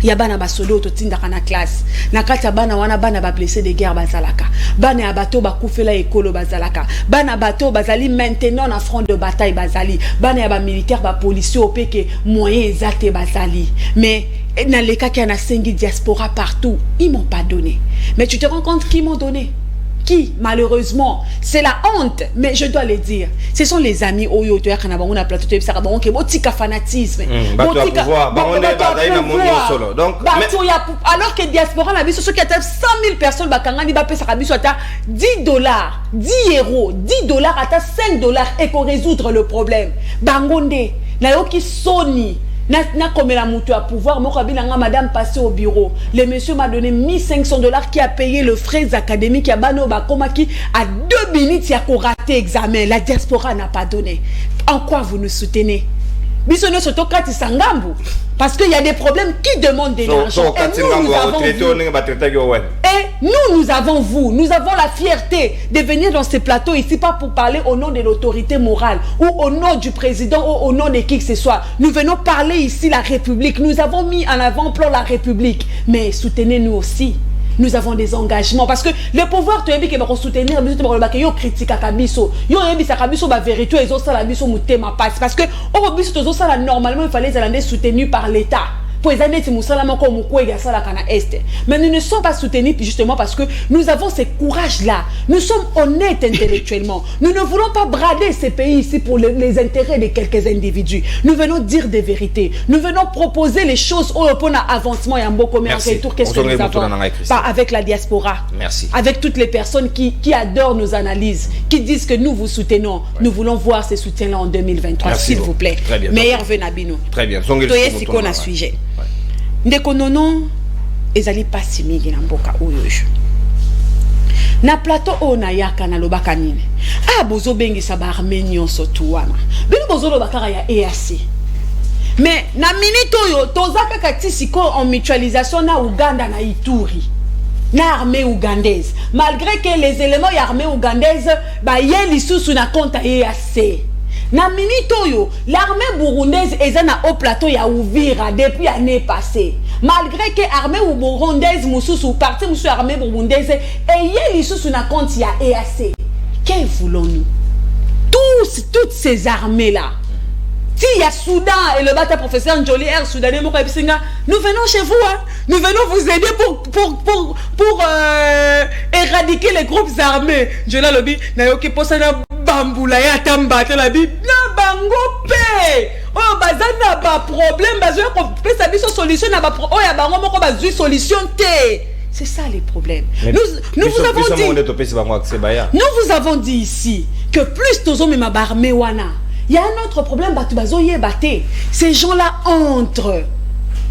Ya bana basodo to tindaka na classe na kati bana wana bana ba blessé de guerre bazalaka bana ya bato bakufela ekolo bazalaka bana bato bazali maintenant na front de bataille bazali bana ya ba militaire ba policier opeke moyen exact bazali. Mais dans les cas qui en a 5 diaspora partout ils m'ont pas donné. Mais tu te rends compte qu'ils m'ont donné? Qui malheureusement c'est la honte, mais je dois le dire, ce sont les amis oyo to yakana bango na plateau to saka bango ke botika fanatisme botika solo donc alors que diaspora la biso ceux qui a 100 000 personnes bakangani ba pesa biso ata $10 10 euros $10 ata $5 et qu'on résoudre le problème bangonde na yoki soni na comme la mutu à pouvoir moi madame passé au bureau le monsieur m'a donné $1 500 qui a payé le frais académique à bano bakoma qui à 2 minutes il a raté examen. La diaspora n'a pas donné. En quoi vous nous soutenez? Bisono Sotokati Sangambu. Parce qu'il y a des problèmes qui demandent de l'argent. Et nous avons vous. Nous avons la fierté de venir dans ce plateau ici, pas pour parler au nom de l'autorité morale ou au nom du président ou au nom de qui que ce soit. Nous venons parler ici la République. Nous avons mis en avant-plan la République. Mais soutenez-nous aussi. Nous avons des engagements parce que le pouvoir tu que va soutenir mais tu yo critique à Kabiso yo yebisa Kabiso ba vérité ils ont ça la biso mutema passe parce que au biso tozo ça normalement il fallait aller soutenus par l'État pour les années mais nous ne sommes pas soutenus justement parce que nous avons ce courage là, nous sommes honnêtes intellectuellement, nous ne voulons pas brader ces pays ici pour les intérêts de quelques individus, nous venons dire des vérités, nous venons proposer les choses pour l'avancement et un beau commerce et tout. Qu'est-ce que nous avons avec la diaspora. Merci. Avec toutes les personnes qui adorent nos analyses, qui disent que nous vous soutenons, nous voulons voir ces soutiens là en 2023. Merci, s'il vous plaît. Meilleur Venabino. Très bien. Toye siko na sujet. Ndeko nono ezali pasi mingi na mboka oyo. Na plateau ona yaka na lobaka nini. Bozo bengisa ba arménion sotu wana. Bino bozo lobaka ya EAC. Mais na minute oyo tozaka kati siko en mutualisation na Uganda na Ituri. Na armée ougandaise. Malgré que les éléments y armée ougandaise ba yeli susu na compte EAC. Na minute oyo l'armée burundaise est na au plateau ya Uvira depuis l'année passée. Malgré que l'armée burundaise mususu parti musu armée burundaise et yeli susu na compte ya EAC. Que voulons-nous? Toutes ces armées là. Si il y a Soudan et le bâtard professeur Njoli Air Soudanais, nous venons chez vous, hein. Nous venons vous aider pour éradiquer les groupes armés. Je l'ai lobby, nayoki posana bamboula ya tambate la bi na bango pe. Oh bazana ba problème, bazoya ko pesa biso solution na ba oh ya bango moko bazui solution te. C'est ça les problèmes. Nous vous avons dit ici que plus tozo mema barmé wana. Il y a un autre problème, ces gens-là entrent.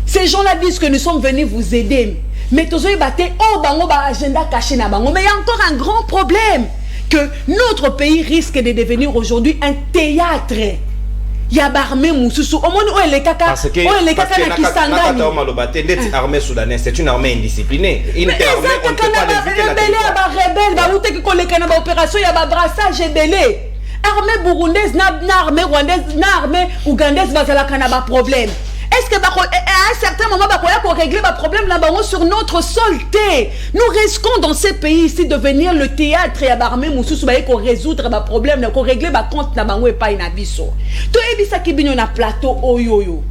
Ces gens-là disent que nous sommes venus vous aider. Mais tous les bateaux, agenda caché na bango. Mais il y a encore un grand problème que notre pays risque de devenir aujourd'hui un théâtre. Il y a barmé mususu. Au moins où les caca, parce que l'armée soudanaise, c'est une armée indisciplinée. Une armée, on ne peut pas l'éviter. Opération, il y a un brassage et belé. Armée burundaise, armée rwandaise, armée ougandaise, bazala problème. Est-ce que à un certain moment, pour régler le problème sur notre sol? Nous risquons dans ces pays ici de devenir le théâtre et l'armée pour résoudre le problème, pour régler le compte et pas une abisso. Tout est qui est un plateau oyoyo.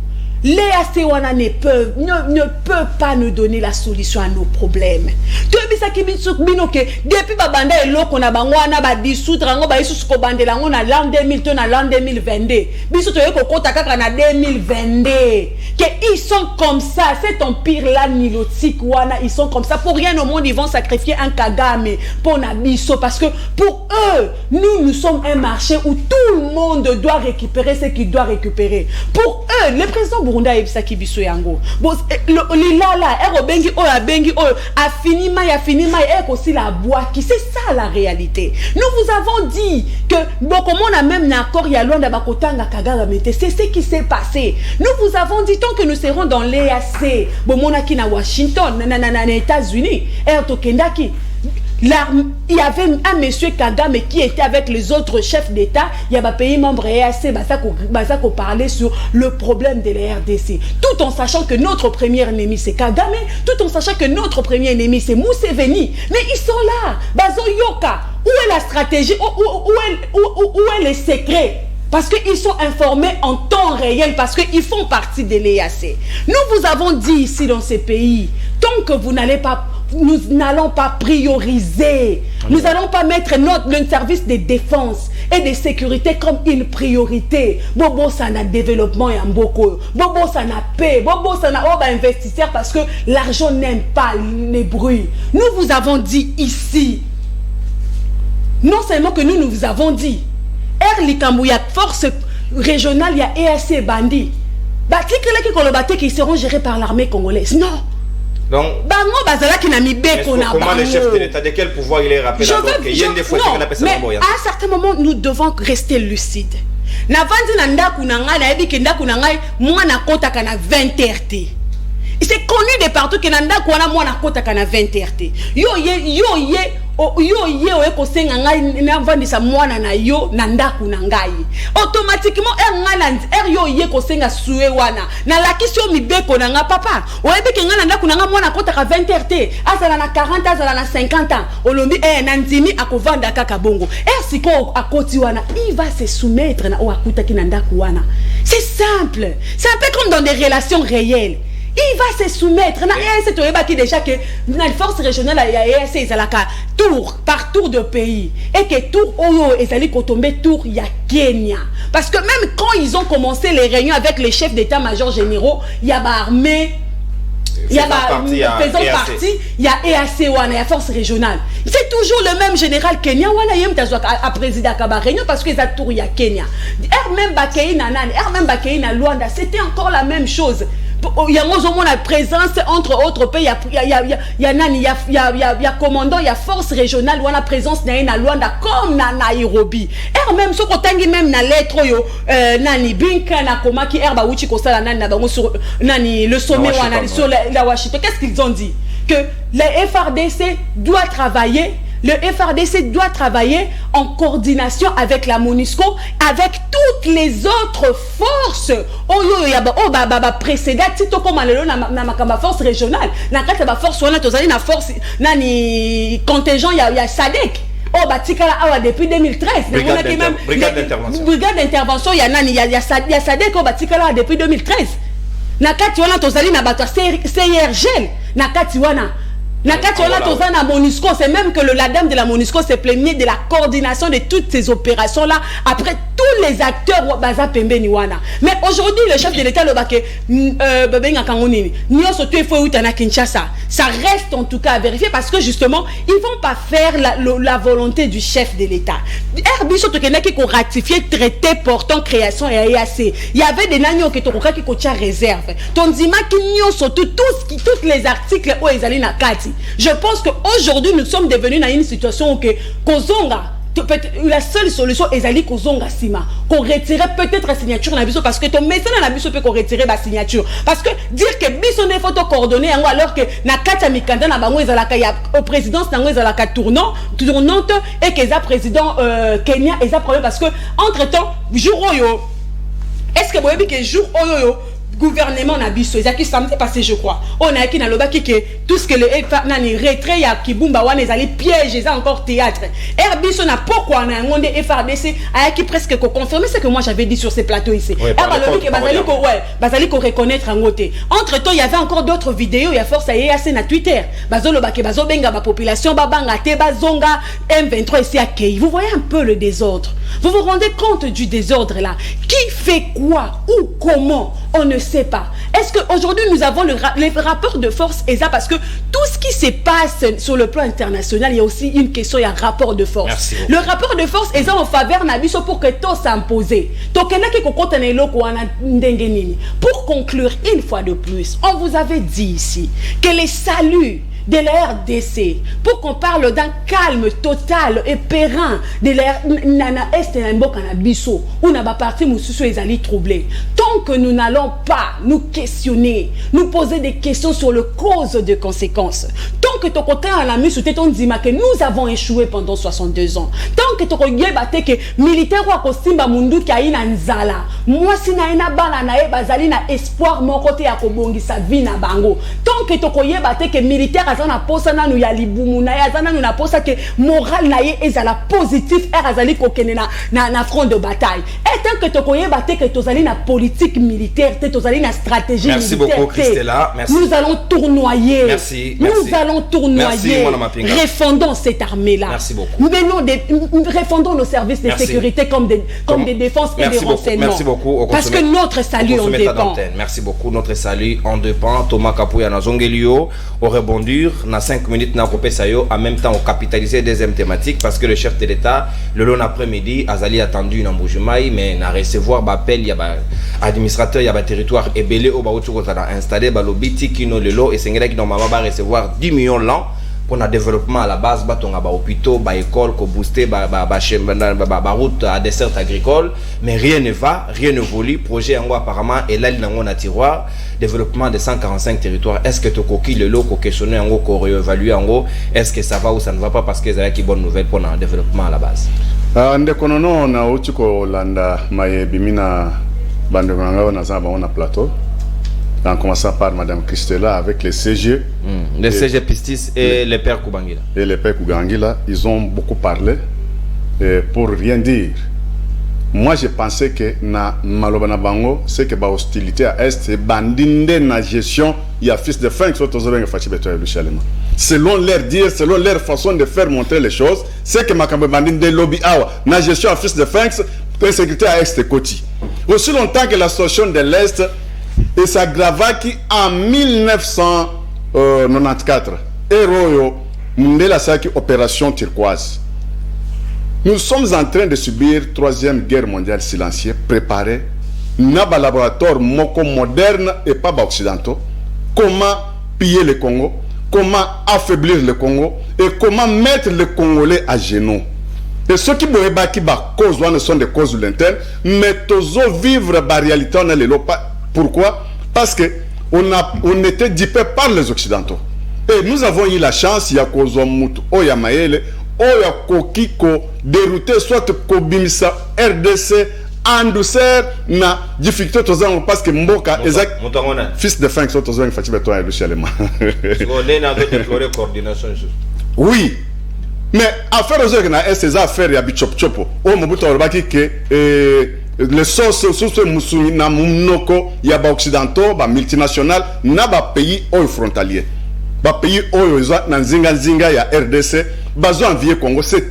Les ACWANA ne peuvent pas nous donner la solution à nos problèmes. Tu as vu ça qui depuis babanda et l'eau qu'on a bangwana ba dissoudre ngo ba isu ko bandela ngo na l'an 2000 na l'an 2022. Biso to yeko kota kaka na 2022. Que ils sont comme ça, cet empire là nilotique wana, ils sont comme ça pour rien au monde, ils vont sacrifier un Kagame pour Nabiso parce que pour eux, nous sommes un marché où tout le monde doit récupérer ce qu'il doit récupérer. Pour eux, le président Burunda Ebisaki Biso yango. Bon lila bengi afinima aussi la boîte qui c'est ça la réalité. Nous vous avons dit que bon comme on a même un accord ya Luanda bakotanga Kagame c'est ce qui s'est passé. Nous vous avons dit tant que nous serons dans l'EAC, bon monaki na Washington, na États-Unis, Tokendaki. Il y avait un monsieur Kagame qui était avec les autres chefs d'État. Il y a un pays membre EAC, Basako parlait sur le problème de la RDC. Tout en sachant que notre premier ennemi c'est Kagame, tout en sachant que notre premier ennemi c'est Museveni. Mais ils sont là. Bazo Yoka. Où est la stratégie? Où est le secret? Parce qu'ils sont informés en temps réel, parce qu'ils font partie de l'EAC. Nous vous avons dit ici dans ces pays, tant que vous n'allez pas, nous n'allons pas prioriser, nous n'allons pas mettre le service de défense et de sécurité comme une priorité. Bobo ça n'a développement et un beaucoup. Bobo ça n'a paix. Bobo ça n'a pas investisseur parce que l'argent n'aime pas les bruits. Nous vous avons dit ici, non seulement que nous vous avons dit, il y a force régionale, il y a EAC Bandi. Qui seront gérés par l'armée congolaise. Non. Donc, comment le chef de l'État, de quel pouvoir il est rappelé? Mais à un certain moment, nous devons rester lucides. na vandi na ndaku na ngai na yebi ke ndaku na ngai mwana kotaka na 20h te. C'est connu de partout que na ndaku wana mwana kotaka na 20h te. Yo ye ko senga ngai na vandi sa mwana na yo na ndaku na ngai. Automatiquement yo ye ko senga suwe wana na lakisio mibeko na nga papa. Oyebi ke nga na ndaku na nga mwana kotaka 20h te. Azala na 40 azala na 50 ans. Olombi na ndimi akovanda kaka bongo. Siko akoti wana il va se soumettre na o akutaki na ndaku wana. C'est simple. C'est un peu comme dans des relations réelles. Il va se soumettre. Na EAC toyeba ki déjà que na force régionale ya EAC ezalaka tour par tour de pays et que tour oyo ezali ko tomber tour ya Kenya. Parce que même quand ils ont commencé les réunions avec les chefs d'état-major généraux, il y a armée, il y a faisant partie, il y a EAC wana, il y a force régionale. C'est toujours le même général Kenya wana yem tazwa a président kaba réunion parce que ça tour ya Kenya. Même Bakei na nani, même Bakei na Luanda, c'était encore la même chose. Il y a la présence entre autres pays, il y a commandant, il y a force régionale, il y a présence na Luanda comme na Nairobi. Même ce qu'on même na lettre yo nani binka na koma ki erba uchi ko sala nani na bango sur nani le sommet wana sur la Washington. Qu'est-ce qu'ils ont dit? Que le FRDC doit travailler. Le FRDC doit travailler en coordination avec la MONUSCO, avec toutes les autres forces. Précédente, si tu comme na force régionale, na kata force wana tozali na force nani contingent ya SADC. Batikala awa depuis 2013. Brigade d'intervention ya nani ya SADC batikala depuis 2013. Na kati wana tozali na bato CIRGL na kati wana. Na MONUSCO, c'est même que la dame de la MONUSCO s'est plaignée de la coordination de toutes ces opérations-là après tous les acteurs baza pembeni wana. Mais aujourd'hui, le chef de l'État le baké Babenga Kangonini, nyoso tu faut utana Kinshasa. Ça reste en tout cas à vérifier parce que justement, ils vont pas faire la volonté du chef de l'État. Herbiso Tokenaki qui ont ratifié traité portant création et EAC. Il y avait des nagnos qui tokoka qui kocha réserve. Tonzima qui nyoso tous les articles où ils allaient na kati. Je pense qu'aujourd'hui, nous sommes devenus dans une situation où Kozonga, la seule solution est d'aller Kozonga Sima, qu'on retirait peut-être la signature na biso parce que ton médecin na biso peut qu'on retire la signature. Parce que dire que biso ne photo coordonnées alors que na kata mikanda na bango ezalaka ya présidence na bango ezalaka tournante et que za président Kenya eza problème parce que entre-temps jour oyo est-ce que vous voyez que jour oyo gouvernement na biso ezaki samedi passé je crois on a qui na lobaki que tout ce que le nani retrait ya Kibumba wana ezali piège eza encore théâtre biso na pourquoi na ngonde FRDC ayaki presque ko confirmer ce que moi j'avais dit sur ces plateaux ici lobaki bazali ko reconnaître en côté entre temps il y avait encore d'autres vidéos il y a force à EAC na Twitter bazolobaki bazobenga ba population babanga te bazonga M23 ici à Kei. Vous voyez un peu le désordre, vous vous rendez compte du désordre là, qui fait quoi ou comment on ne sait pas. Est-ce qu'aujourd'hui nous avons les rapports de force et ça parce que tout ce qui se passe sur le plan international, il y a aussi une question, il y a un rapport de force. Merci. Le rapport de force est en faveur nabiso pour que tout s'impose. Pour conclure une fois de plus, on vous avait dit ici que les saluts de la RDC, pour qu'on parle d'un calme total et périn de la nana est na mboka na biso, on a ba parti mususu ezali troublé. Tant que nous n'allons pas nous questionner, nous poser des questions sur le cause de conséquences, tant que ton côté à la mise on dit que nous avons échoué pendant 62 ans, tant que ton côté que militaire wa kosimba mundu ki aina nzala, moi si na ina bana na e bazali na espoir mon côté ya kobongisa vie na bango, tant que ton côté que militaire azana posa na nu ya libumu na azana nu na posa que moral na ye ezala positif azali kokene na front de bataille, et tant que ton côté que tozali na politique militaire, tozali na stratégie merci militaire. Beaucoup, Christella. Merci. Nous allons tournoyer. Merci. Nous allons tournoyer. Refondons cette armée-là. Merci beaucoup. Refondons nos services de sécurité comme des défenses et des renseignements. Merci beaucoup. Parce que notre salut en dépend. Merci beaucoup. Notre salut en dépend. Thomas Kapouya na Zongelio au rebondir na 5 minutes na kopé sayo en même temps au capitaliser deuxième thématique parce que le chef de l'État le long après-midi azali attendu na Mbujimayi mais na recevoir appel il y a administrateur il y a territoire ebelé au baotu ko ta installé ba lobiti kino lelo et sengela qui normalement va recevoir 10 millions l'an pour le développement à la base, batonga ba hôpitaux, ba école, ko booster ba route à dessert agricole, mais rien ne va, rien ne évolue. Projet en apparemment et là il n'a tiroir, développement de 145 territoires. Est-ce que tu coquille le lot, ko questionner en gros, ko réévaluer en gros, est-ce que ça va ou ça ne va pas parce que c'est qui bonne nouvelle pour le développement à la base. Ndekonono na utiko landa maye bimina bandenganga na za ba plateau. En commençant par Madame Christella avec les CG. Les CG Pistis et les pères Koubangila. Et les pères Koubangila, ils ont beaucoup parlé pour rien dire. Moi, je pensais que na Malobana Bango, c'est que la hostilité à Est, c'est bandinde na gestion, il y a fils de fin qui sont aux oreilles de selon leur dire, selon leur façon de faire montrer les choses, c'est que Makambe bandinde lobby awa, na gestion à fils de fin, l'insécurité à Est est côté. Aussi longtemps que la situation de l'Est, et ça grava qui en 1994 Héroyo Mundela Saki opération turquoise. Nous sommes en train de subir troisième guerre mondiale silencieuse préparée dans un laboratoire moko moderne et pas occidentaux. Comment piller le Congo, comment affaiblir le Congo et comment mettre les Congolais à genoux. Et ceux qui cause ne sont des causes lointaines, mais tous vivre la réalité dans les lots. Pourquoi? Parce que on était dupé par les Occidentaux. Et nous avons eu la chance, il y a Kozomut, Oya Maele, Oya Kokiko, dérouté soit Kobimisa, RDC, en douceur, na difficulté parce que Mboka, fils de fin, sont aux oeufs, Fatih Beto, et Lucie Allemand. Oui. Mais affaire aux oeufs, ces affaires, il y a Bichop Chopo. Oh, Mobuto Orbaki, que les sources musulmans na munoko ya ba occidentaux ba multinationales na ba pays au frontalier ba pays au na nzinga ya RDC bazo envier Congo. C'est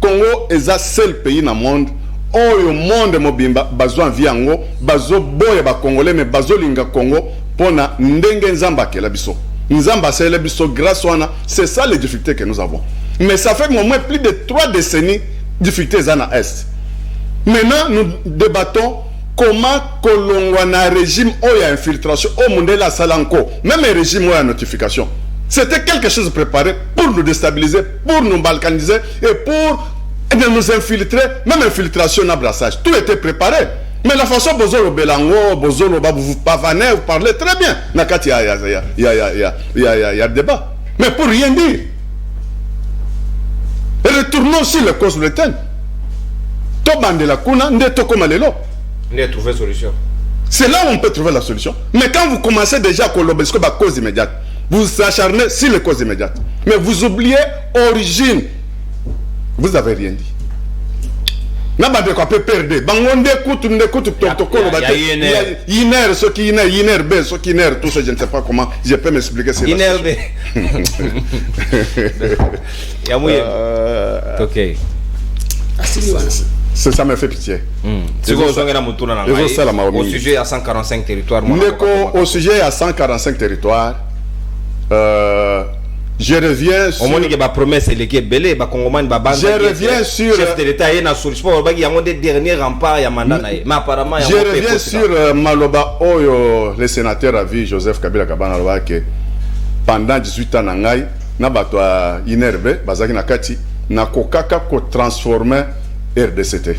Congo est le seul pays na monde au monde mobimba bazo envier ngo bazo boya ba congolais mais bazo linga Congo pona ndenge nzamba ke la biso nzamba c'est la biso grâce wana. C'est ça les difficultés que nous avons, mais ça fait au moins plus de 3 décennies difficultés à Est. Maintenant, nous débattons comment Kolongwana régime ou il y a infiltration au monde de la Salanko, même un régime où il y a notification. C'était quelque chose de préparé pour nous déstabiliser, pour nous balkaniser et pour nous infiltrer, même infiltration à brassage. Tout était préparé. Mais la façon dont vous Belango, vous pavanez, vous parlez très bien. Nakati, il y a débat. Mais pour rien dire. Et retournons sur les causes lointaines. C'est là où on peut trouver la solution. Mais quand vous commencez déjà à collaborer sur la cause immédiate, vous vous acharnez sur les causes immédiates. Mais vous oubliez l'origine. Vous n'avez rien dit. Il y a tout ça, je ne sais pas comment, je peux m'expliquer. Ok. Ça me fait pitié. Au sujet à 145 territoires. Au sujet à 145 territoires, je reviens sur... Je reviens sur... Je reviens sur Maloba Oyo, le sénateur a vu Joseph Kabila Kabana que pendant 18 ans, Nabato Inerbe, Bazaki Nakati, Nakokaka ko transformer RDCT.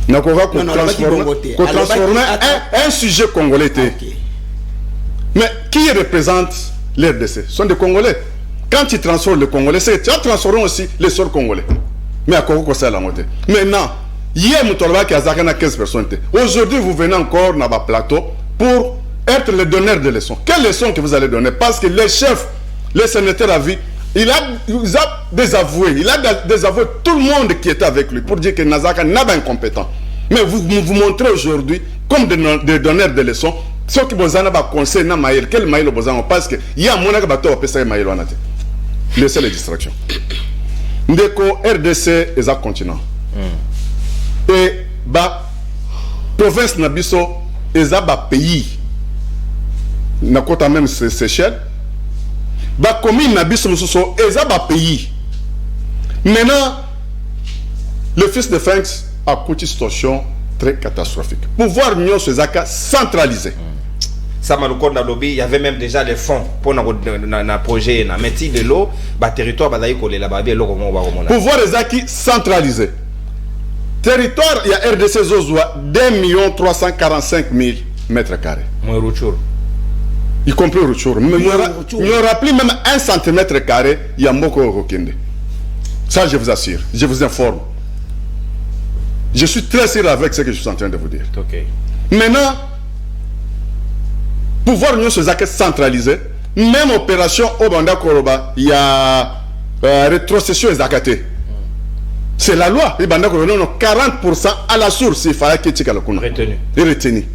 Nakokaka ko transformer un sujet congolais. Okay. Mais qui représente l'RDC? Ce sont des Congolais. Quand tu transformes le Congolais, tu as transformé aussi les sols congolais. Mais à quoi ça la montée? Maintenant, hier, nous avons 15 personnes. Aujourd'hui, vous venez encore dans le plateau pour être le donneur de leçons. Quelles leçons que vous allez donner? Parce que les chefs, les sénateurs à vie, il a désavoué tout le monde qui était avec lui pour dire que Nazaka n'a pas incompétent. Mais vous montrez aujourd'hui comme des donneurs de leçons ceux qui vous ont conseillé na maïl quel maïl vous ont parce que il y a mon bateau pesa maïl on a dit laissez les distractions. Ndeko RDC est un continent et ba province nabiso est un pays na kota même Seychelles. Ba commune na biso mususo eza ba pays. Maintenant le fils de Fanks a une situation très catastrophique. Pouvoir Nyon Sezaka centralisé. ça maloko na lobby, il y avait même déjà les fonds pour na projet na métier de l'eau, ba territoire ba daïko les là-bas bien l'eau comment va comment. Pouvoir les acquis centralisé. Territoire, il y a RDC Zozwa 2 345 000 mètres carrés. Moi Ruchur. Y compris Ruchur. Il n'y aura plus même 1 centimètre carré, il y a Moko Rokende. Ça, je vous assure, je vous informe. Je suis très sérieux avec ce que je suis en train de vous dire. Ok. Maintenant, pouvoir nous se centraliser, même opération au Banda Koroba, il y a rétrocession et Zakaté. C'est la loi. Il y a 40% à la source, il fallait que tu aies retenu.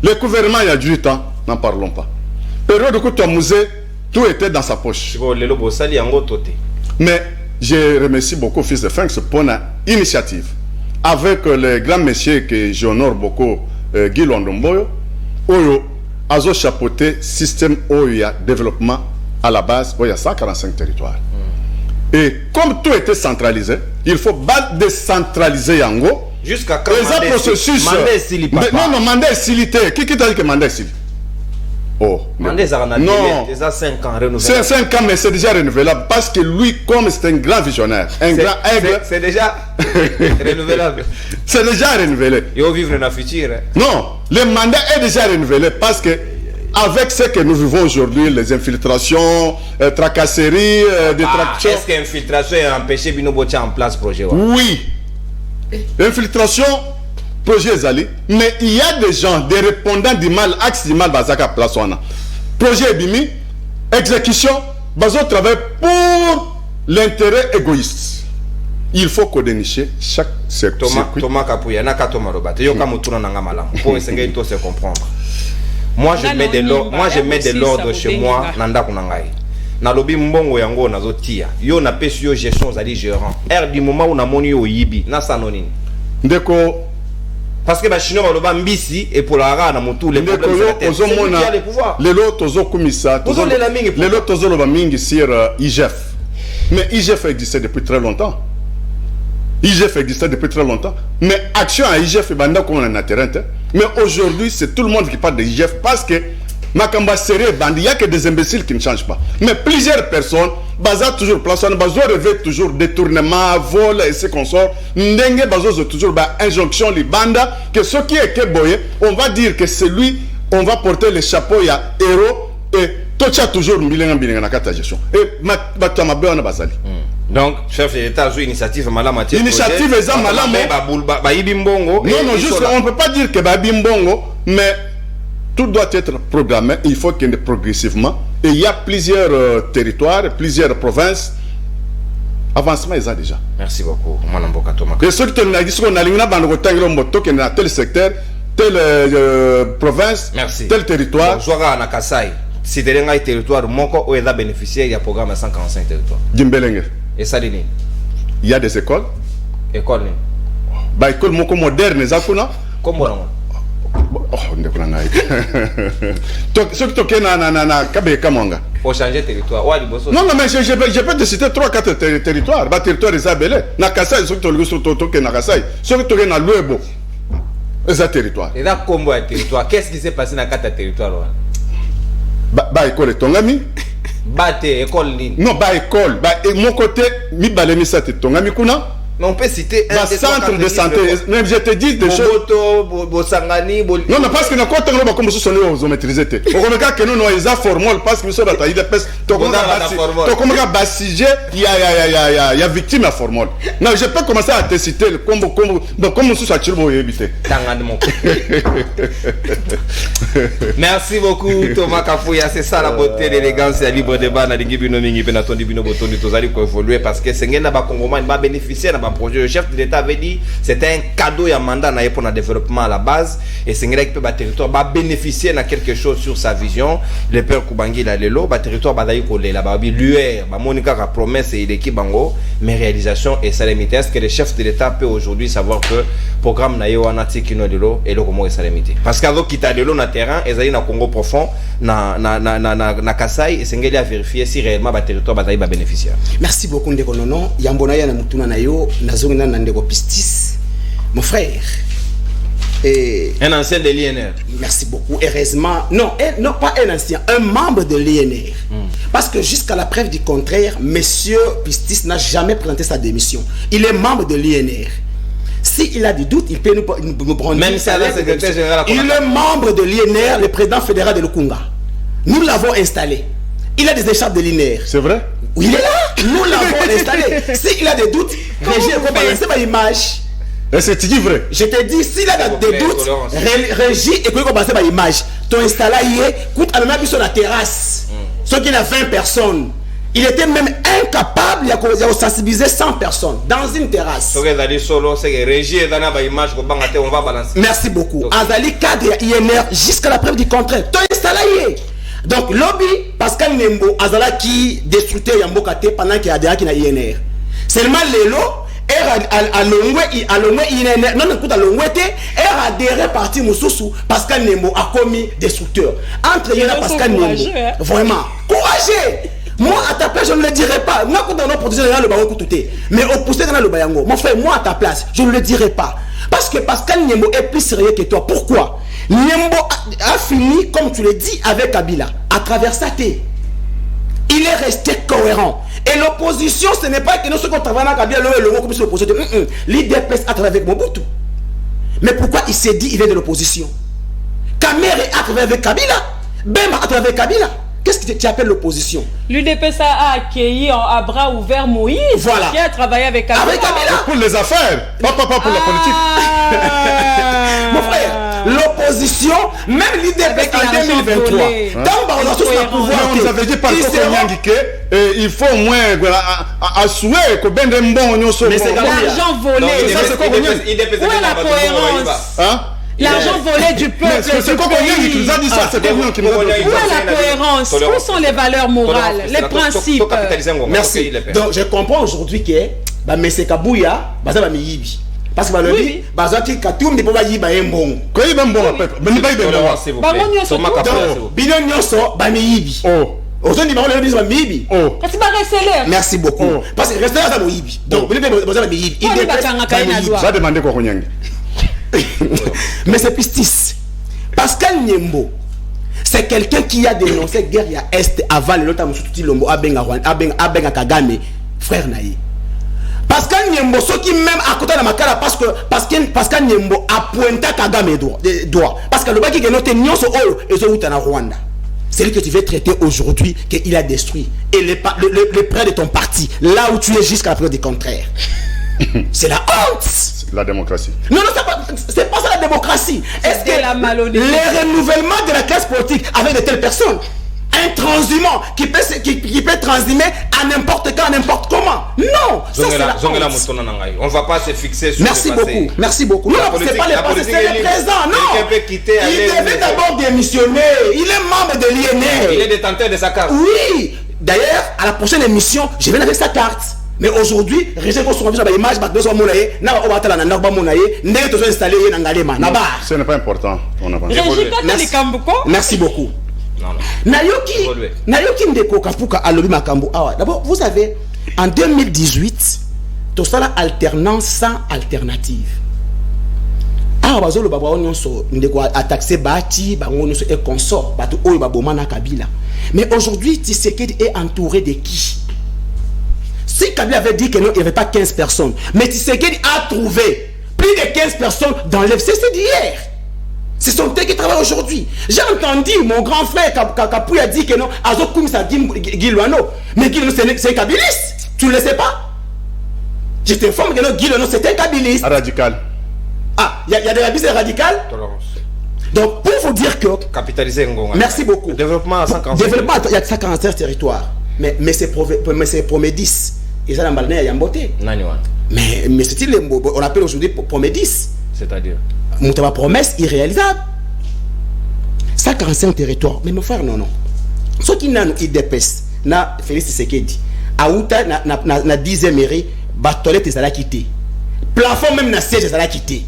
Le gouvernement, il y a du temps, n'en parlons pas. Période où tu as musée, tout était dans sa poche. Mais je remercie beaucoup Fils de Franks pour l'initiative. Avec les grands messieurs que j'honore beaucoup, Guy Londomboyo, Oyo, Azo chapeauté système OIA développement à la base, il y a 145 territoires. Et comme tout était centralisé, il faut décentraliser Yango. Jusqu'à quand les processus. Non, mandat silité. Qui t'a dit que mandat silité? Oh, non. Déjà 5 ans renouvelable. C'est 5 ans, mais c'est déjà renouvelable parce que lui, comme c'est un grand visionnaire, un grand aigle. C'est déjà renouvelable. C'est déjà renouvelé. Et on vivre dans le futur. Non, le mandat est déjà renouvelé parce que, avec ce que nous vivons aujourd'hui, les infiltrations, tracasseries, détractions. Est-ce qu'infiltration a empêché Binobotia en place projet? Oui. Infiltration. Projet Zali, mais il y a des gens, des répondants du mal, axe du mal, Bazaka Plaswana. Projet Bimi, exécution, Bazo travaille pour l'intérêt égoïste. Il faut qu'on déniche chaque secteur. Thomas Kapouya, Naka Thomas Robate, Yoka Moutouna Nangamalam, pour essayer de se comprendre. Moi, je mets de l'ordre chez moi, Nanda Kunangai. Na lobi mbongo yango na zotia. Yo na pesi yo gestion zali gérant. Er du moment où na moni yo yibi, na sanonini. Ndeko. Parce que les Chinois vont le mbisi et pour la rana tous les problèmes c'est le pouvoir. Les lots tozo komisa, les lots tozo le mingi sur IGF. Mais IGF existait depuis très longtemps. IGF existait depuis très longtemps. Mais action à IGF banda comme on a terrain. Mais aujourd'hui, c'est tout le monde qui parle de IGF parce que Makamba sérieux bandi, il n'y a que des imbéciles qui ne changent pas. Mais plusieurs personnes, Baza toujours place, Bazo rêve toujours détournement, vol et ce qu'on sort. Ndenge Bazo toujours injonction li banda que ce qui est Keboye, on va dire que c'est lui, on va porter le chapeau, il y a héros et Tocha toujours bilingue na kata gestion. Et Matama Béana Bazali. Donc, chef de l'État a une initiative malama. Initiative est malama. Non, juste, on ne peut pas dire que Babimbongo, mais tout doit être programmé, il faut qu'il y ait progressivement. Et il y a plusieurs territoires, plusieurs provinces. Avancement, ils ont déjà. Merci beaucoup. Et ceux qui ont dans tel secteur, telle province, merci. Tel territoire. Si tu as un territoire, Moko a bénéficié, il y a un programme à 145 territoires. Dimbelenge. Et ça, il y a des écoles. Écoles. Bah, école Moko moderne, comment? Oh, ceux qui ont na Kabe Kamanga. Pour changer de territoire. Non, mais je peux te citer 3-4 territoires. Le territoire est Isabelle. Na Kasai, ceux qui ont na Kasai. Ceux qui ont na Luebo. C'est un territoire. Et là, comment est territoire? Qu'est-ce qui s'est passé dans 4 territoires? Bah, école est Tongami. Bah, école. Non, bah, école. Bah, et mon côté, mi balemi sa te Tongami kuna. Mais on peut citer un centre de santé. Même je te dis des choses. Non, mais parce que nous avons comme ça, nous maîtriser. On regarde que nous avons formol parce que nous sommes bataille de peste. Donc on a bassigé, il y a victime à formol. Non, je peux commencer à te citer comme nous sommes à Chilbo et éviter. Merci beaucoup Thomas Kapouya, c'est ça la beauté, l'élégance et la libre débat na Dingibino Mingi Benaton Dibino Botondi Tozali ko évoluer parce que c'est ngena ba Congolais va bénéficier na projet. Le chef de l'État avait dit c'était un cadeau et un mandat pour le développement à la base et c'est vrai que le territoire va bénéficier de quelque chose sur sa vision. Le père Kubangi la lelo, le territoire va d'ailleurs coller là-bas. L'UR, Monica a promesse et l'équipe bango, mais réalisation et ça limité. Est-ce que le chef de l'État peut aujourd'hui savoir que le programme n'a eu un article qui lelo et le comment est ça limité? Parce qu'avec qui t'a lelo na terrain, ils allaient na Congo profond, na Kasai et c'est à vérifier si réellement le territoire va d'ailleurs bénéficier. Merci beaucoup Ndekonono. Yambona ya na mutuna na yo. Nazongina Nandego Pistis, mon frère. Un ancien de l'INR. Merci beaucoup. Heureusement, non, non pas un ancien, un membre de l'INR. Parce que jusqu'à la preuve du contraire, monsieur Pistis n'a jamais présenté sa démission. Il est membre de l'INR. S'il a des doutes, il peut nous prendre. Même si le secrétaire général. Il est membre de l'INR, le président fédéral de Lukunga. Nous l'avons installé. Il a des écharpes de l'INR. C'est vrai? Oui, il est là. Nous l'avons installé. S'il a des doutes, Régis peut balancer ma image. Et c'est vrai? Je te dis, s'il a des doutes, Régis et peut balancer ma image. Ton installé, écoute, à la sur la terrasse. Ceux qui ont 20 personnes. Il était même incapable de sensibiliser 100 personnes dans une terrasse. Merci beaucoup. Azali cadre INR jusqu'à la preuve du contraire. Ton installé. Donc, lobby, Pascal Nembo, Azala qui destructeur Yambokate pendant qu'il y a des qui na INR. Seulement Lelo, à l'ongwe INR, non, écoute, à l'ongwe, a adhéré parti Moussoussou, Pascal Nembo a commis destructeur. Entre INR, Pascal Nembo. Vraiment. Courageux! Moi, à ta place, je ne le dirai pas. Moi, quand on a produit le baron coututé, mais au poussé dans le bayango, mon frère, moi, à ta place, je ne le dirai pas. Parce que Pascal Niembo est plus sérieux que toi. Pourquoi? Niembo a fini, comme tu le dis, avec Kabila, à travers sa thé. Il est resté cohérent. Et l'opposition, ce n'est pas que nous, ceux qui travaillent avec Kabila, le comme l'opposition. L'IDPS a travaillé avec Mobutu. Mais pourquoi il s'est dit, il est de l'opposition? Kamere a travaillé avec Kabila. Bemba a travaillé avec Kabila. Qu'est-ce que tu appelles l'opposition? L'UDPS a accueilli à bras ouverts Moïse, voilà, qui a travaillé avec Kabila. Avec Kabila. Pour les affaires, pas pour la politique. Mon frère, l'opposition, même l'UDPS en 2023, on nous avait dit par il faut au moins assurer que ben de bon. Mais c'est l'argent volé. Où est la cohérence? L'argent volé du peuple. C'est quoi qui nous a dit ça? C'est quoi qui nous a dit ça? Où est la cohérence? Où sont les valeurs morales, les principes? Merci. Donc je comprends aujourd'hui que M. Kabouya, Baza Miyibi. Parce que Balobi, Baza qui Katoum ne peut pas y aller bon. Quand il va bon, mais il va y aller bon. Bino Nyoso, Bamiyibi. Oh. Aujourd'hui, il va Miyibi. Oh. Merci beaucoup. Parce que reste là dans Miyibi. Donc, il va Miyibi. Il va demander quoi? Mais c'est Pistis. Pascal Niembo, c'est quelqu'un qui a dénoncé guerre à Est avant le temps où Lombo Abenga Kagame, frère Naï. Pascal Niembo, ceux qui même à côté de ma cara, parce que Pascal Niembo a pointé Kagame droit. Parce que le bas qui est noté Nyonso Olo et Zouta Rwanda. C'est lui que tu veux traiter aujourd'hui, qu'il a détruit. Et les prêts de ton parti, là où tu es jusqu'à la preuve du contraire. C'est la honte. La démocratie. Non, c'est pas ça la démocratie. Est-ce que le renouvellement de la classe politique avec de telles personnes, un transhumant qui peut transhumer à n'importe quand, à n'importe comment? Non, ça c'est la honte. On ne va pas se fixer sur merci beaucoup, merci beaucoup. Non, c'est pas les passés, c'est les présents. Non, il devait d'abord démissionner. Il est membre de l'INR. Il est détenteur de sa carte. Oui. D'ailleurs, à la prochaine émission, je vais avec sa carte. Mais aujourd'hui, ce n'est pas important. Merci beaucoup. D'abord, vous savez, en 2018, tout ça là alternance sans alternative. Mais aujourd'hui, Tshisekedi est entouré de qui? Si Kabila avait dit que non, il n'y avait pas 15 personnes, mais Tshisekedi a trouvé plus de 15 personnes dans l'FCC d'hier. Ce sont eux qui travaillent aujourd'hui. J'ai entendu mon grand frère Kapouya a dit que non, Azokoum ça dit Guilwano. Mais Guilwano c'est un kabiliste. Tu ne le sais pas? Je t'informe que non, Guilwano c'est un kabiliste. Radical. Ah, il y a des kabilistes radicales. Donc, pour vous dire que... Capitaliser Ngonga. Merci beaucoup. Développement à 145. Développement, il y a 145 territoires. Mais c'est Promédis. Et ça, il y a Yambote. Mais c'est-il, on appelle aujourd'hui Promédis. C'est-à-dire Moutaba promesse irréalisable. 145 territoires. Mais mon frère, non. Ce qui n'a IDPS, na Félix Tshisekedi, Aouta, na 10e mairie, Batolette, ça l'a quitté. Plafond, même na siège, ça l'a quitté.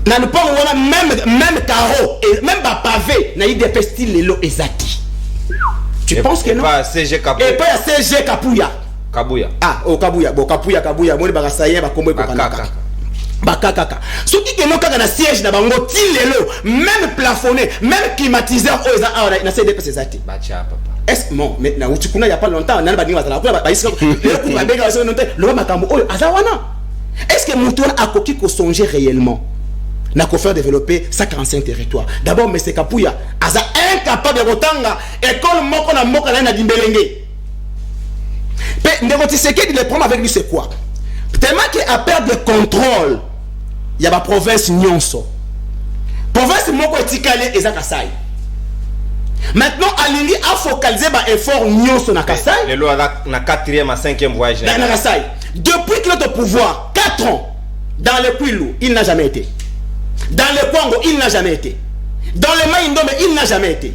Na ne pas même carreau, et même pavé, na IDPS, style Lelo et Zaki. Tu penses que non? Pas CG Kabouya. Et pas CG Kabouya. Kabouya. Ah, oh Kabouya. Bon, Kabouya. Moi, les bagasaïens, bah, comment ils bakakaka soki ke no kaka na siège na bango ti lelo même plafonné même climatiseur o eza awa na CDP ezati bacha papa est-ce bon mais na utikuna ya pas longtemps na ba ninga bazala ba isika le ku ba bega so nonte lo makambo oyo azawana est-ce que mutu a koki ko songer réellement na ko faire développer 145 territoires d'abord mais c'est Kapuya aza incapable de rotanga école moko na moko na dimbelenge pe ndeko Tshisekedi le problème avec lui c'est quoi tellement qu'il a perdu le contrôle il y a ma province nyonso province moko etikale eza Kasai maintenant alingi a focaliser ba effort nyonso na Kasai le loi na 4e à 5e voyage na Kasai depuis qu'il est au pouvoir 4 ans dans le Kwilu il n'a jamais été dans le Congo il n'a jamais été dans le Maïndombe il n'a jamais été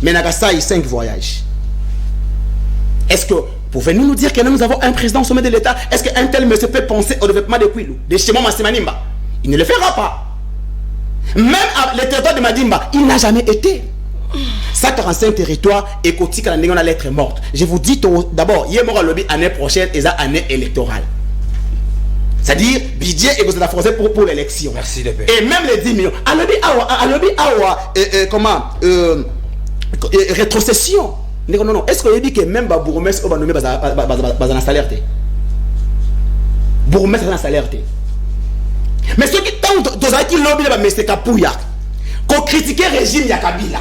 mais na Kasai 5 voyages est-ce que pouvez-nous nous dire que nous avons un président au sommet de l'État? Est-ce qu'un tel monsieur peut penser au développement de Kwilu, de Shimon Masimanimba? Il ne le fera pas. Même le territoire de Madimba, il n'a jamais été. 145 territoires et Kotika la lettre morte. Je vous dis d'abord, il y aura lobby année prochaine et ça année électorale. C'est-à-dire, budget et vous êtes français pour l'élection. Merci de paix. Et même les 10 millions. À lobby awa, comment rétrocession. Non, est-ce qu'on dit que même Bourgmestre va nommer un salaire? Bourgmestre a un salaire. Mais ceux qui tentent de lobby mais c'est Kapuya qu'on critique le régime ya Kabila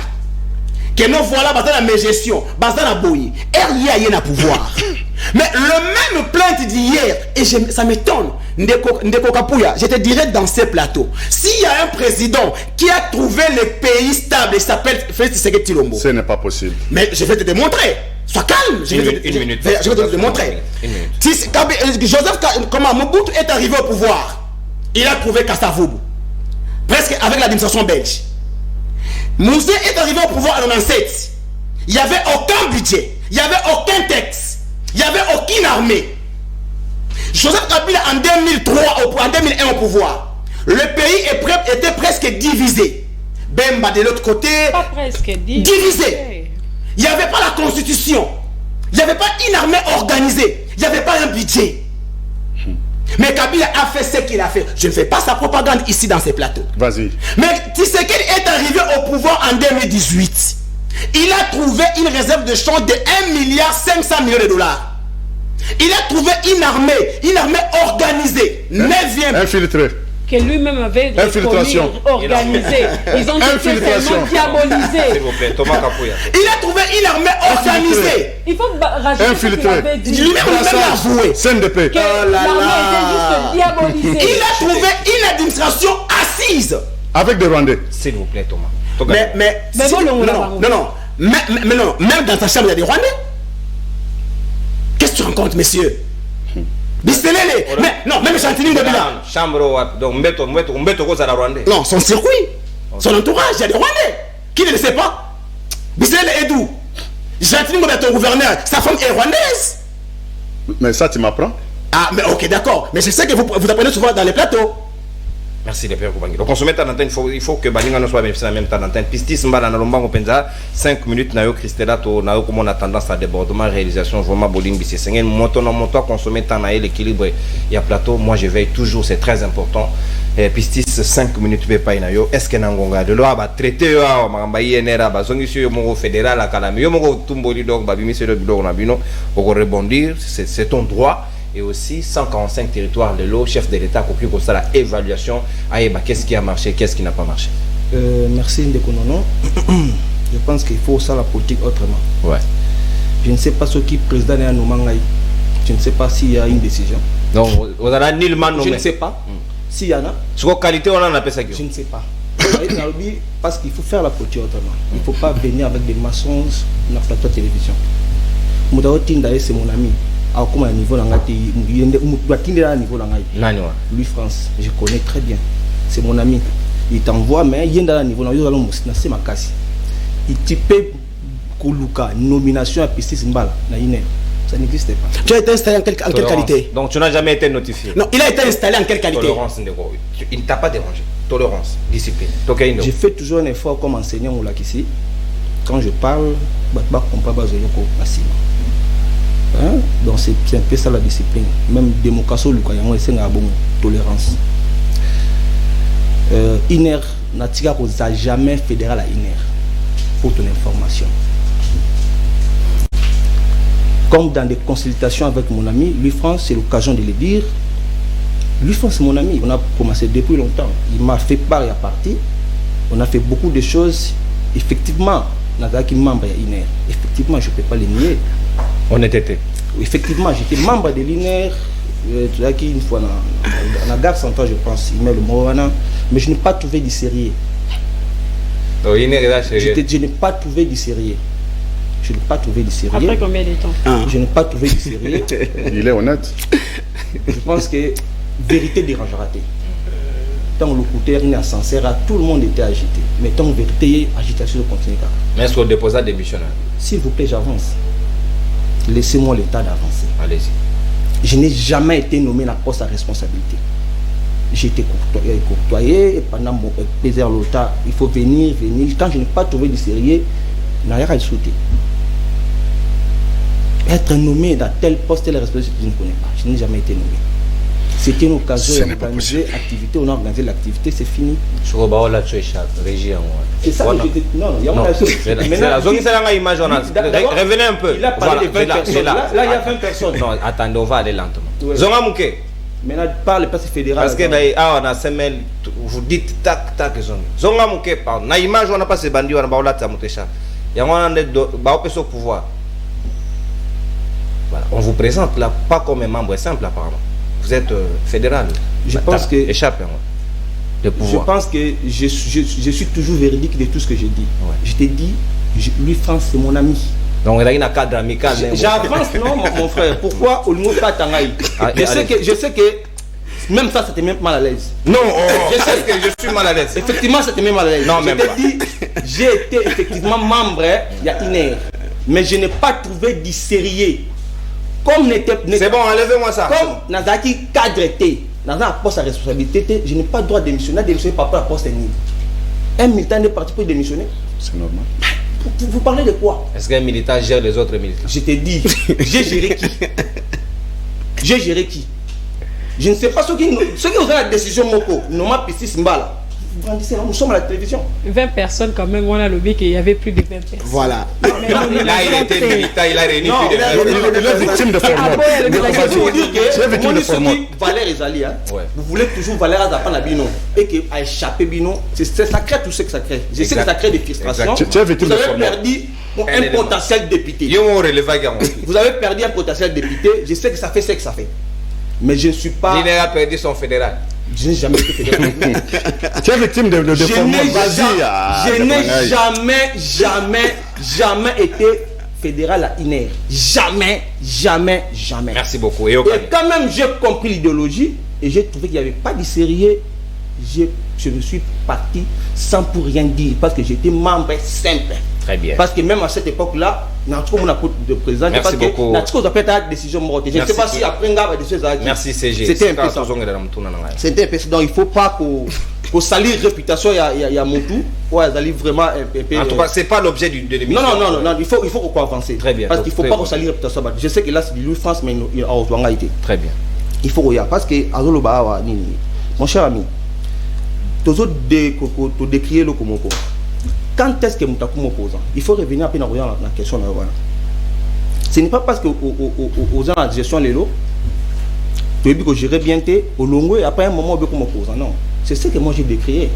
que nous voilà dans la gestion dans la boyi RIA y a pouvoir mais le même plainte d'hier et ça m'étonne Ndeko Kapuya je te dirais dans ces plateaux s'il y a un président qui a trouvé le pays stable il s'appelle Félix Tshisekedi Tshilombo ce n'est pas possible mais je vais te démontrer sois calme je vais te démontrer Joseph comment Mobutu est arrivé au pouvoir il a trouvé Kasavubu presque avec l'administration belge. Moussé est arrivé au pouvoir en 97. Il n'y avait aucun budget, il n'y avait aucun texte, il n'y avait aucune armée. Joseph Kabila en 2003, en 2001 au pouvoir, le pays était presque divisé. Bemba de l'autre côté, pas presque divisé. Il n'y avait pas la constitution, il n'y avait pas une armée organisée, il n'y avait pas un budget. Mais Kabila a fait ce qu'il a fait. Je ne fais pas sa propagande ici dans ces plateaux. Vas-y. Mais Tshisekedi est arrivé au pouvoir en 2018. Il a trouvé une réserve de change de 1,5 milliard de dollars. Il a trouvé une armée organisée, 9e. Infiltrée. Que lui-même avait infiltration organisé. Ils ont été tellement diabolisés. S'il vous plaît, Thomas Kapuya. Il a trouvé une armée organisée. Il faut rajouter ce qu'il avait dit. Lui-même l'a avoué. CNDP. Que l'armée était juste diabolisée. Il a trouvé une administration assise. Avec des Rwandais. S'il vous plaît, Thomas. Mais non. Même dans sa chambre, il y a des Rwandais. Qu'est-ce que tu racontes, messieurs? Bistelele. Mais non, même Chantini de Bila. Chambre, donc Mbeto Koza la Rwandais. Non, son circuit, son entourage, il y a des Rwandais. Qui ne le sait pas? Bistelele est d'où? Chantini de ton gouverneur, sa femme est rwandaise. Mais ça, tu m'apprends? Ah, mais ok, d'accord. Mais c'est ça que vous apprenez souvent dans les plateaux. Merci les pères Koubangi. Donc on se met en antenne, il faut que Balinga ne soit bénéficié en même temps d'antenne. Pistis Mbala Nalombango Penza, 5 minutes, Nayo Christella, Nayo comme on a tendance à débordement, réalisation, vraiment Boling Bissésengen, montant à consommer temps, l'équilibre, il y a plateau, moi je veille toujours, c'est très important. Pistis 5 minutes, Nayo, est-ce que Nangonga de loi va traiter, Maramba INR, Bazongi, Yomongo fédéral, la Kalami, Yomongo Tumboli, donc Babimi, c'est le bureau, Nabino, pour rebondir, c'est ton droit. Et aussi 145 territoires de l'eau, chef de l'État, pour plus ça, l'évaluation, qu'est-ce qui a marché, qu'est-ce qui n'a pas marché. Merci Ndekonono. Je pense qu'il faut ça la politique autrement. Ouais. Je ne sais pas ce qui président est à Noumangaï. Je ne sais pas s'il y a une décision. Donc, vous avez nullement nommé. Je ne sais pas s'il y en a. Sur quelle qualité on en appelle ça? Je ne sais pas. Parce qu'il faut faire la politique autrement. Il ne faut pas venir avec des mensonges dans la plateau de télévision. Moudao Tindae, c'est mon ami. À comment à niveau lui France je connais très bien, c'est mon ami, il t'envoie mais il y a un niveau c'est ma casse il type Koluka nomination à Pistis Mbala ça n'existe pas. Tu as été installé en quelle qualité? Donc tu n'as jamais été notifié? Non, il a été installé en quelle qualité? Tolérance, il ne t'a pas dérangé. Tolérance, discipline. Je fais toujours un effort comme enseignant au lac ici. Quand je parle, je ne comprends pas. Hein? Donc c'est un peu ça la discipline. Même démocratie, c'est une bonne tolérance. INER, Natika n'a jamais fédéral à INER. Pour ton information. Comme dans des consultations avec mon ami, Louis France, c'est l'occasion de le dire. Louis France, c'est mon ami. On a commencé depuis longtemps. Il m'a fait part et à partir. On a fait beaucoup de choses. Effectivement, Nazaki membre de l'INER. Effectivement, je ne peux pas le nier. On était. Effectivement, j'étais membre de l'INER. Une fois dans la gare centrale, je pense, il met le mot, mais je n'ai pas trouvé du sérieux. Je n'ai pas trouvé du sérieux. Je n'ai pas trouvé du sérieux. Après combien de temps? Je n'ai pas trouvé du sérieux. Il est honnête. Je pense que vérité dérangera. Tant le côté est sincère, tout le monde était agité. Mais tant vérité, agitation continue. Mais est-ce qu'on dépose la démission? S'il vous plaît, j'avance. Laissez-moi le temps d'avancer. Allez-y. Je n'ai jamais été nommé la poste à responsabilité. J'ai été courtoyé pendant mon plaisir l'automne. Il faut venir. Quand je n'ai pas trouvé du sérieux, il n'y a rien à sauter. Être nommé dans tel poste, telle responsabilité, je ne connais pas. Je n'ai jamais été nommé. C'était une occasion d'organiser l'activité. On a organisé l'activité, c'est fini. C'est ça que j'étais. Non, il y a une image. Revenez un peu. Il a parlé de 20 personnes. Là, il y a 20 personnes. Non, attendez, on va aller lentement. Zonga Mouké. Maintenant, par le passé fédéral. Parce que on a semaine, vous dites tac, tac, Zonga Mouké, pardon. Na image, on n'a pas ces bandits, on a pas la Moutesha. Il y a un pouvoir. Voilà. On vous présente là, pas comme un membre simple, apparemment. Vous êtes fédéral. Je pense que. Échappé, de pouvoir. Je pense que je suis toujours véridique de tout ce que j'ai dit. Ouais. Je t'ai dit, lui, France, c'est mon ami. Donc, il y a un cadre amical. J'avance, non, mon frère. Pourquoi au niveau pas Tangaï? Je sais que même ça, c'était même mal à l'aise. Non, je sais que je suis mal à l'aise. Effectivement, c'était même mal à l'aise. Non, je t'ai dit, j'ai été effectivement membre, il y a INER. Mais je n'ai pas trouvé du sérieux. Comme c'est bon, enlevez-moi ça. Comme Nazaki cadre était dans un poste à responsabilité, je n'ai pas le droit de démissionner par rapport à poste ni. Un militant de parti peut démissionner. C'est normal. Vous parlez de quoi? Est-ce qu'un militant gère les autres militants? Je t'ai dit, j'ai géré qui? J'ai géré qui? Je ne sais pas ceux qui ont la décision Moko, Noma Pissi Simbala. Nous sommes à la télévision. 20 personnes quand même, on a lobby qu'il y avait plus de 20 personnes. Voilà. Là, il était militant, il a réuni plus de 20 Il est victime de format. Valère Ezali, vous voulez toujours Valère Azapa na Bino et qu'il a échappé Bino, ça crée tout ce que ça crée. Je sais que ça crée des frustrations. Vous avez perdu un potentiel député. Vous avez perdu un potentiel député. Je sais que ça fait ce que ça fait. Mais je ne suis pas. Il a perdu son fédéral. Je n'ai jamais été fédéral. Tu es victime de format. Je n'ai jamais été fédéral à INER. Jamais. Merci beaucoup. Et quand même, j'ai compris l'idéologie et j'ai trouvé qu'il n'y avait pas de sérieux. Je me suis parti sans pour rien dire parce que j'étais membre simple. Très bien. Parce que même à cette époque-là, on a de président. Merci beaucoup. La décision morte. Je ne sais pas si après merci CG. C'était un peu ça. C'était un peu ça. Donc il ne faut pas qu'on salisse la réputation. Il y a mon tout. Ouais, vraiment un peu. En tout cas, ce n'est pas l'objet de l'émission. Non. Il faut qu'on avance. Très bien. Parce qu'il ne faut pas qu'on salisse la réputation. Je sais que là, c'est du Louis France, mais il a été. Très bien. Il faut regarder. Parce que, mon cher ami, tu as décrié le Komoko. Quand est-ce que nous sommes opposants? Il faut revenir un peu dans la question. Ce n'est pas parce qu'aux gens de la gestion de l'eau, tu as dit que gérer bien au long et après un moment, on comme opposant. Non. C'est ce que moi j'ai décrié.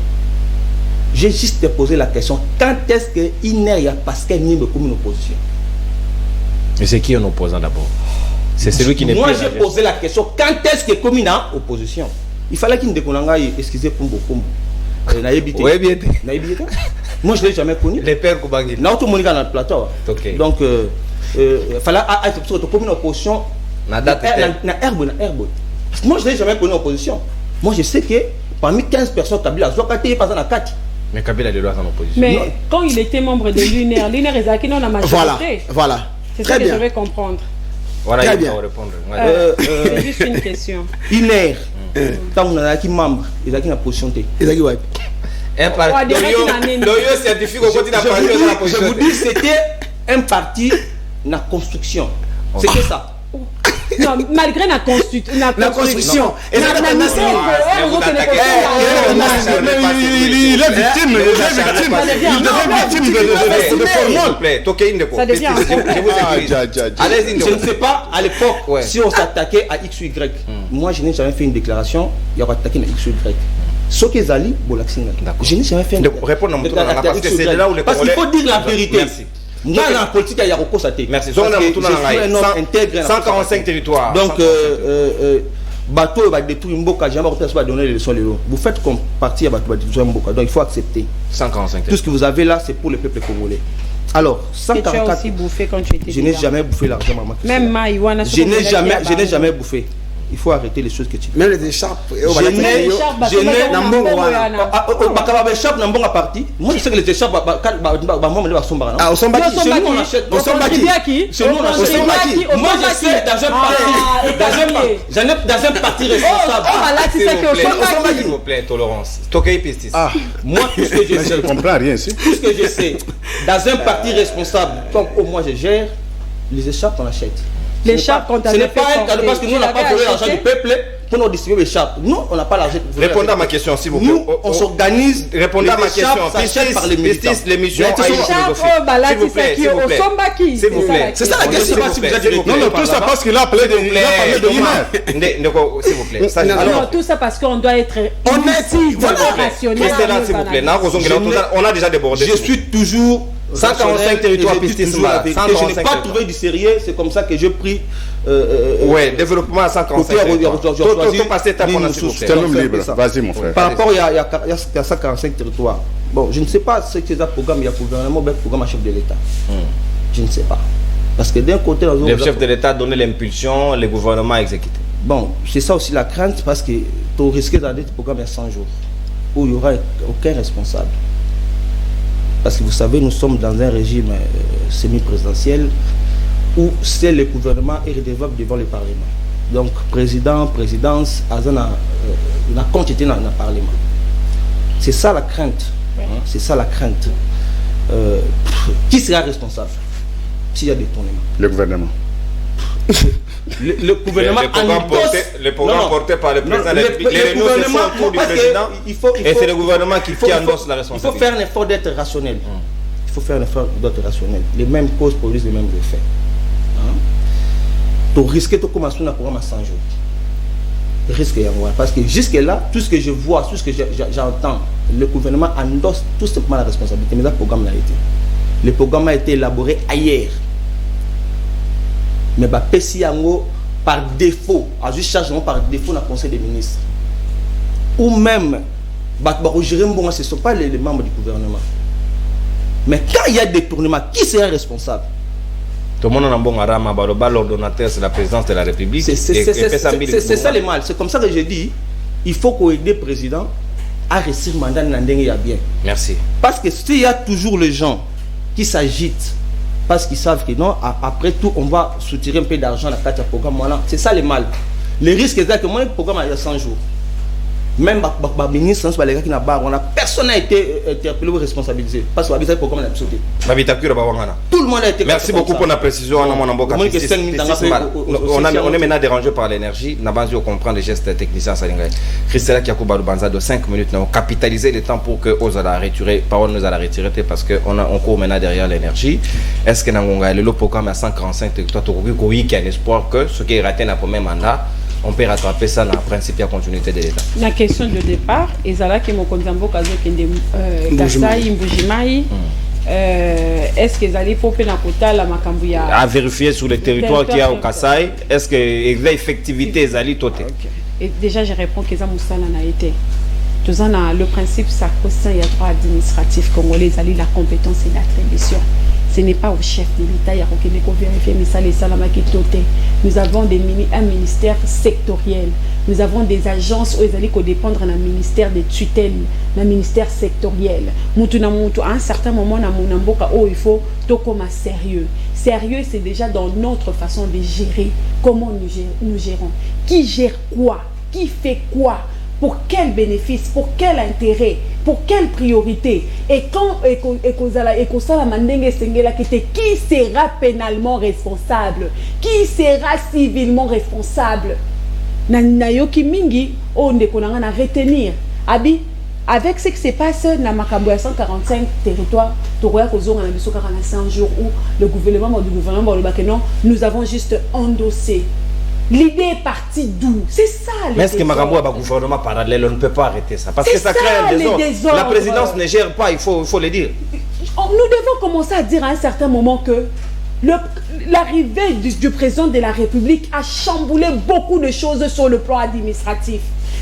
J'ai juste posé la question quand est-ce qu'il n'y a Pascal Nimbe comme une opposition? Mais c'est qui un opposant d'abord? C'est celui qui n'est pas. Moi j'ai posé la question quand est-ce que comme une opposition? Il fallait qu'il me déconne, excusez pour beaucoup. Oui, bien. Moi, je ne l'ai jamais connu. Les pères Koubangi. Là, tout le monde est dans le plateau. Okay. Donc, il fallait être comme une opposition. Na herbe. Moi, je ne l'ai jamais connu en opposition. Moi, je sais que parmi 15 personnes, Kabila, Zouakate, pas dans 4. Mais Kabila est en opposition. Mais non. Quand il était membre de l'UNER, l'UNER est acquis dans la majorité. Voilà. C'est ça que je vais comprendre. Voilà, très il bien. va répondre. C'est juste une question. UNER, quand on a qui membre, il a qui la position. Un parti scientifique au côté de la position. Je vous dis, c'était un parti dans la construction. C'était ça. Non, malgré la construction. Et ça, il est victime. Allez-y, je ne sais pas à l'époque si on s'attaquait à X ou Y. Moi, je n'ai jamais fait une déclaration, il y aura attaqué à X ou Y. Ce qui est Ali, je n'ai jamais fait une déclaration. Parce qu'il faut dire la vérité. Dans la politique, il y a recours à tes. Merci. Donc, je suis un homme intègre. 145 territoires. Donc, bateau va détruire Mboka, jamais va donner les leçons. Vous faites comme partie à bateau va détruire Mboka. Donc, il faut accepter. 145 tout ce que vous avez là, c'est pour le peuple congolais. Alors, 144. Tu as aussi bouffé quand tu étais. Je n'ai jamais bouffé l'argent, maman. Même Maïwana. Je n'ai jamais bouffé. Il faut arrêter les choses que tu fais. Même les écharpes. Écharpes, parti. Moi, je sais que les écharpes, ah, on s'en bat qui? Chez nous, on achète. On s'en bat qui? Chez nous, on achète. Moi, je sais dans un parti responsable. S'il vous plaît, tolérance. Tokei Pistis. Moi, tout ce que je sais. Je ne comprends rien ici. Tout ce que je sais, dans un parti responsable, comme moi je gère, les écharpes, on achète. L'écharpe, quand ce n'est pas un cadeau parce que nous, on n'a pas volé l'argent du peuple pour nous distribuer l'écharpe. Nous, on n'a pas l'argent. Répondez à ma question, s'il vous plaît. Nous, on s'organise. Répondez à ma question. Pistis, l'émission a été s'il vous plaît. S'il vous plaît. C'est ça la question. Non, tout ça parce qu'il a appelé de s'il vous plaît. Alors, tout ça parce qu'on doit être honnête, rationnel. S'il vous plaît. On a déjà débordé. Je suis toujours 145 territoires Pistis. Je n'ai pas trouvé du sérieux, c'est comme ça que j'ai pris. Ouais, développement à 145 territoires. C'est un homme libre. Vas-y, mon frère. Par rapport, il y a 145 territoires. Bon, je ne sais pas ce que c'est un programme, il y a gouvernement, un programme à chef de l'État. Je ne sais pas. Parce que d'un côté, le chef de l'État a donné l'impulsion, le gouvernement a exécuté. Bon, c'est ça aussi la crainte, parce que tu risques d'aller ce programme il y a 100 jours, où il n'y aura aucun responsable. Parce que vous savez, nous sommes dans un régime semi-présidentiel où c'est le gouvernement est redevable devant le Parlement. Donc, président, présidence, la quantité dans le Parlement. C'est ça la crainte. C'est ça la crainte. Qui sera responsable s'il y a des tournements? Le gouvernement. Le gouvernement le programme porté par le président de la République, les réunions se font autour du président et c'est le gouvernement qui endosse la responsabilité. Il faut faire un effort d'être rationnel. Il faut faire un effort d'être rationnel. Les mêmes causes produisent les mêmes effets. Tu risques de commencer un programme à 100 jours. Risque y avoir. Parce que jusque-là, tout ce que je vois, tout ce que j'entends, le gouvernement endosse tout simplement la responsabilité. Mais le programme l'a été. Le programme a été élaboré ailleurs. Mais PCIango par défaut, à juste chargement par défaut dans le Conseil des ministres. Ou même, ce ne sont pas les membres du gouvernement. Mais quand il y a des tournements, qui sera responsable? Tout le monde a un bon arame, l'ordonnateur, c'est la présidence de la République. C'est ça le mal. C'est comme ça que je dis, il faut qu'on aide le président à réussir le mandat dans bien. Merci. Parce que s'il y a toujours les gens qui s'agitent, parce qu'ils savent que non, après tout, on va soutirer un peu d'argent dans le programme. C'est ça le mal. Le risque est que moi, le programme a 100 jours. Même le ministre, les gars qui n'ont pas, personne n'a été interpellé ou responsabilisé. Parce que le programme a sauté. Tout le monde a été. Merci beaucoup pour la précision. On est maintenant dérangé par l'énergie. On a besoin de comprendre les gestes techniciens. Christella Kiakouba Banza de 5 minutes. On a capitalisé le temps pour que nous allons retirer. Parole nous allons retirer parce qu'on court maintenant derrière l'énergie. Est-ce que le programme à 145 territoires, il y a un espoir que ce qui est raté dans le premier mandat, on peut rattraper ça dans le principe de continuité de l'État. La question de départ, est-ce qu'ils allaient popper dans la Makambouya à vérifier sur le territoire qu'il y a au Kassai, est-ce que l'effectivité est allée totale? Et déjà, je réponds que ça n'a été. Le principe, ça il y a droit administratif congolais, la compétence et l'attribution. Ce n'est pas au chef de l'État, il y a vérifier, mais ça, les salama qui toté. Nous avons un ministère sectoriel. Nous avons des agences où ils allaient dépendre d'un ministère de tutelle, d'un ministère sectoriel. À un certain moment, il faut tout comme sérieux. Sérieux, c'est déjà dans notre façon de gérer. Comment nous gérons? Qui gère quoi? Qui fait quoi? pour quel bénéfice, pour quel intérêt, pour quelle priorité. Et quand qui sera pénalement responsable, qui sera civilement responsable? Nayoki mingi on a retenir abi avec ce qui se passe dans Makambo 145 territoires, Toroya Kozo on a mis 45 jours où le gouvernement non, nous avons juste endossé. L'idée est partie d'où? C'est ça. Mais est-ce que Makambo a un gouvernement parallèle? On ne peut pas arrêter ça parce que ça crée un désordre. La présidence ne gère pas, il faut le dire. Nous devons commencer à dire à un certain moment que l'arrivée du président de la République a chamboulé beaucoup de choses sur le plan administratif.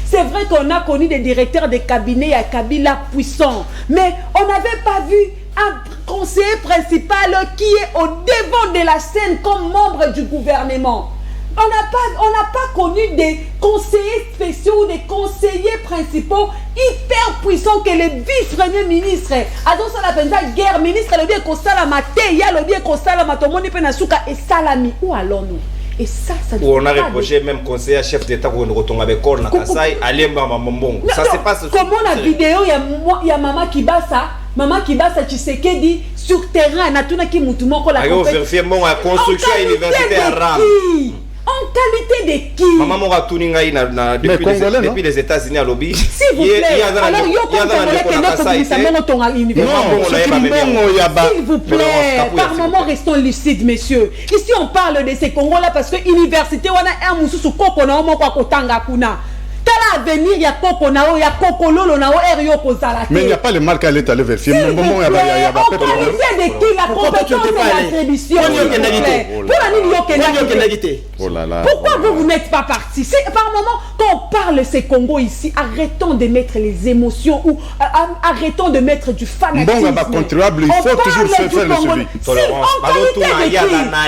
C'est vrai qu'on a connu des directeurs de cabinet à Kabila puissants, mais on n'avait pas vu un conseiller principal qui est au devant de la scène comme membre du gouvernement. On n'a pas connu des conseillers spéciaux ou des conseillers principaux hyper puissants que les vice-premiers ministres. Alors ça la guerre ministre le bien qu'on salama te, ya le bien qu'on salama to moni penasuka et salami. Où allons-nous? Et ça on a reproché même conseiller chef d'État qu'on retourne avec Korn Kasai Alemba Mamambong. Ça se passe. Comment la vidéo il y a maman Kibasa Tshisekedi sur terrain natuna ki mutu moko la vérifier mon construction universitaire Ram. En qualité de qui? Maman m'a tourné depuis les États-Unis à lobby. S'il vous plaît. Alors yo comme s'il vous plaît. Par moment restons lucides messieurs. Ici on parle de ces Congolais là parce que université on a un mususu koko na mo kwa kotanga kuna. Tala avenir ya koko nao ya koko lolo nao erio kozala. Mais il n'y a pas les marques à l'état vérifier. En qualité de qui la compétence et l'attribution? Oh là là. Pourquoi vous n'êtes pas parti? Par moment, quand on parle de ces Congo ici, arrêtons de mettre les émotions ou arrêtons de mettre du fanatisme. Bon, on va contribuable, il faut toujours faire le suivi.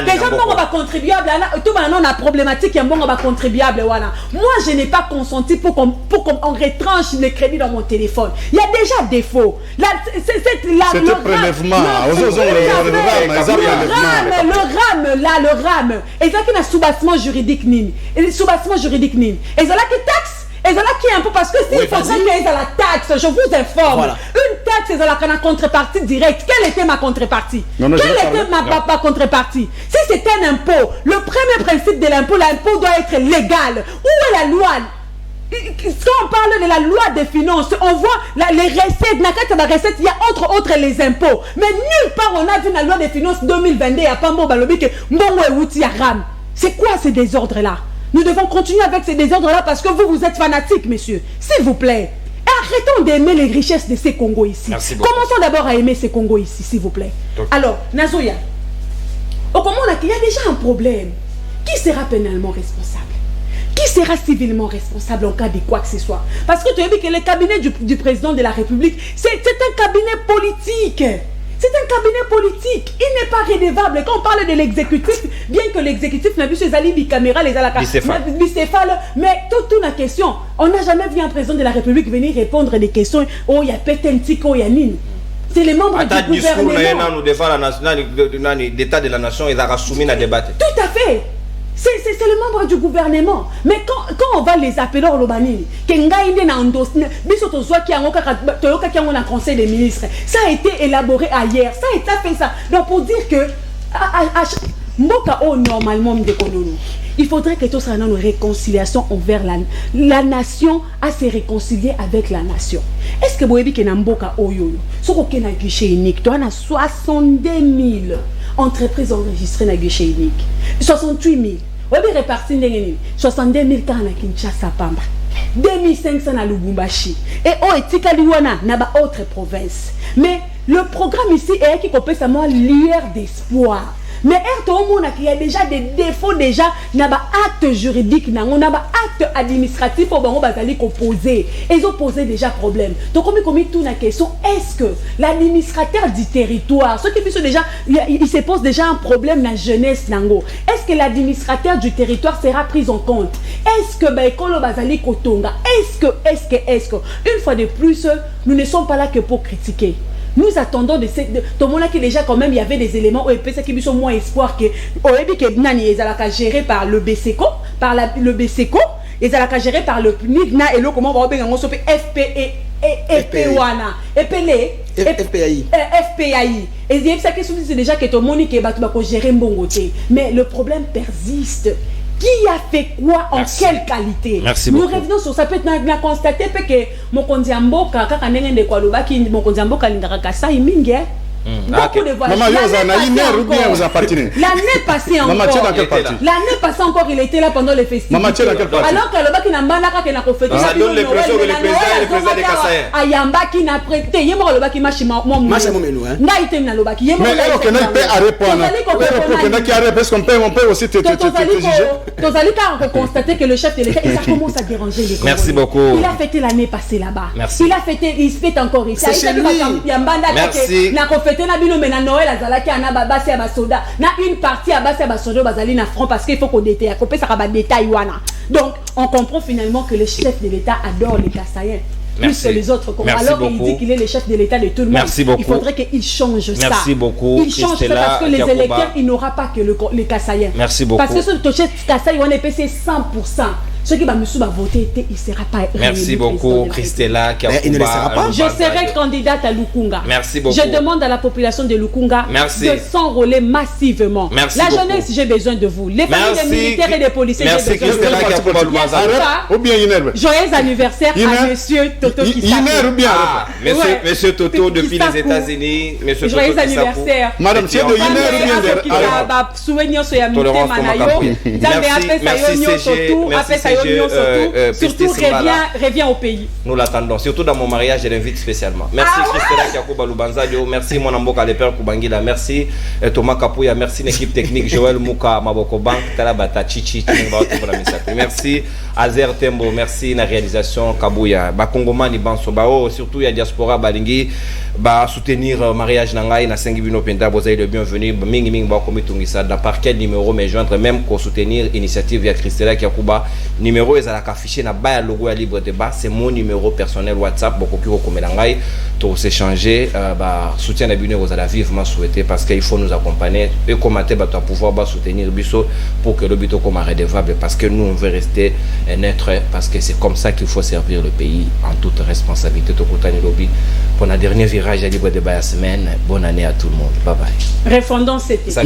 Déjà, bon, on va contribuable. Tout le monde a problématique, bon, on va contribuable. Moi, je n'ai pas consenti pour qu'on retranche les crédits dans mon téléphone. Il y a déjà défaut. C'était prélèvement. Le RAM. Et ça qui n'a soubassement juridique nini. Et soubassement juridique nini. Et ça là qui taxe. Et ça là qui est un peu parce que s'il faudrait qu'il y ait la taxe, je vous informe. Voilà. Une taxe, c'est la contrepartie directe. Quelle était ma contrepartie? Quelle était ma contrepartie? Si c'est un impôt, le premier principe de l'impôt doit être légal. Où est la loi? Quand on parle de la loi des finances, on voit les recettes, il y a entre autres les impôts. Mais nulle part on a vu la loi des finances 2022, il n'y a pas de balobi que ram. C'est quoi ces désordres-là? Nous devons continuer avec ces désordres-là parce que vous êtes fanatiques, messieurs. S'il vous plaît. Arrêtons d'aimer les richesses de ces Congos ici. Commençons d'abord à aimer ces Congos ici, s'il vous plaît. Alors, Nazoya, il y a déjà un problème. Qui sera pénalement responsable? Qui sera civilement responsable en cas de quoi que ce soit? Parce que tu as vu que le cabinet du président de la République, c'est un cabinet politique. C'est un cabinet politique. Il n'est pas redevable. Quand on parle de l'exécutif, bien que l'exécutif n'a vu ses alibis bicaméra, les bicéphales, mais toute la question, on n'a jamais vu un président de la République venir répondre à des questions. Oh, il y a Petentiko, il y a Nine. C'est les membres du gouvernement. Nous défend l'état de la nation et la soumis à débattre. Tout à fait. C'est le membre du gouvernement. Mais quand on va les appeler au Lobani, conseil des ministres, ça a été élaboré ailleurs. Ça a été fait ça. Donc pour dire que normalement, il faudrait que tout ça ait une réconciliation envers la nation à se réconcilier avec la nation. Est-ce que vous avez vu que Namboka Oyoyo, sur aucun guichet unique, tu as 62 000 entreprises enregistrées dans le guichet unique, 68 000. Vous avez réparti 62 000 cas à Kinshasa Pamba, 2500 à Lubumbashi, et au Etikaliwana, dans d'autres provinces. Mais le programme ici est qui peut seulement lueur d'espoir. Mais il y a déjà des défauts, déjà, il y a des actes juridiques, il y a des actes administratifs qui sont posés. Ils ont posé déjà problème. Donc, comme toute la question, est-ce que l'administrateur du territoire, ceux qui déjà, il se pose déjà un problème dans la jeunesse, est-ce que l'administrateur du territoire sera pris en compte? Est-ce que une fois de plus, nous ne sommes pas là que pour critiquer. Nous attendons de tout le monde qui déjà quand même il y avait des éléments qui sont moins espoir que Nani est géré par le BCECO, ezalaka géré par le PNID na elo comment va benga ngoso pe FPAI. Et c'est ça que c'est déjà que tout le monde qui va gérer mbongoté. Mais le problème persiste. Qui a fait quoi en quelle qualité? Merci nous beaucoup. revenons sur ça. Peut-être qu'on a constaté que mon kondiamboka, quand on est de quoi, mon kondiamboka n'indaka ça imingue. Beaucoup de voyages. Maman, vous appartenez. L'année passée encore. Maman, tu es dans quelle partie? L'année passée encore, il était là pendant les festivités. Maman, tu es dans quelle partie? Alors que le bac n'a pas fait. Ça donne l'impression que le président des Kassaïens. Ayamba qui n'a prêté. Il y a le bac qui m'a chimé. Moi, n'a été dans le bac. Mais alors que n'a pas à répondre. Parce qu'on peut aussi te juger. Dans Ali, on constaté que le chef de l'État, ça commence à déranger les Congolais. Merci beaucoup. Il a fêté l'année passée là-bas. Merci. Il a fêté, il se fait encore ici. C'est chez lui. Merci. Na bino mena Noël azalaki ana babasi ya basoda na une partie ya basi ya basoda bazali na front parce qu'il faut qu'on détaille qu'on peut ça ba détail wana. Donc on comprend finalement que le chef de l'État adore les Kassaïens plus que les autres Congolais. Alors qu'il dit qu'il est le chef de l'État de tout le monde. Merci beaucoup. Il faudrait qu'il change ça. Merci beaucoup. Il change ça parce que les électeurs il n'aura pas que les Kassaïens. Merci beaucoup. Parce que ce chef Kassaïen on est PC 100%. Ceux qui vont voter, il ne sera pas. Merci beaucoup, Christella. Il ne le sera pas. Je serai candidate à Lukunga. Merci beaucoup. Je demande à la population de Lukunga de s'enrôler massivement. Merci la beaucoup. jeunesse, j'ai besoin de vous. Les familles des militaires et des policiers, j'ai besoin de vous. Ou bien Iner. Joyeux anniversaire à monsieur Toto Kisako. Iner ou bien Monsieur Toto depuis les États-Unis. Joyeux anniversaire. Madame, c'est de Iner ou bien surtout reviens au pays. Nous l'attendons, surtout dans mon mariage, je l'invite spécialement. Merci Christella Kiakuba Lubanzadio, merci mon amboka le père Kubangila, merci Thomas Kapouya, merci l'équipe technique Joël Mouka Maboko Bank, Talabata Chichi, merci Azer Tembo, merci la réalisation Kabouya, Bakongomani Bansobao, surtout il y a diaspora Balingi, soutenir mariage Nangai, na Sengibino Penta, vous avez le bienvenu, Mingi Mingi Bakomitungisa, par quel numéro me joindre, même pour soutenir l'initiative via Christella Kiakuba. Numéro est affiché na bas logo à libre débat, c'est mon numéro personnel WhatsApp beaucoup plus recommandé pour s'échanger soutien à Bino vous allez vivement souhaité parce qu'il faut nous accompagner et commenter pour pouvoir soutenir Bisso pour que le Bito comme redevable parce que nous on veut rester neutre parce que c'est comme ça qu'il faut servir le pays en toute responsabilité pour le dernier virage à libre débat la semaine. Bonne année à tout le monde. Bye bye. Refondons cette état.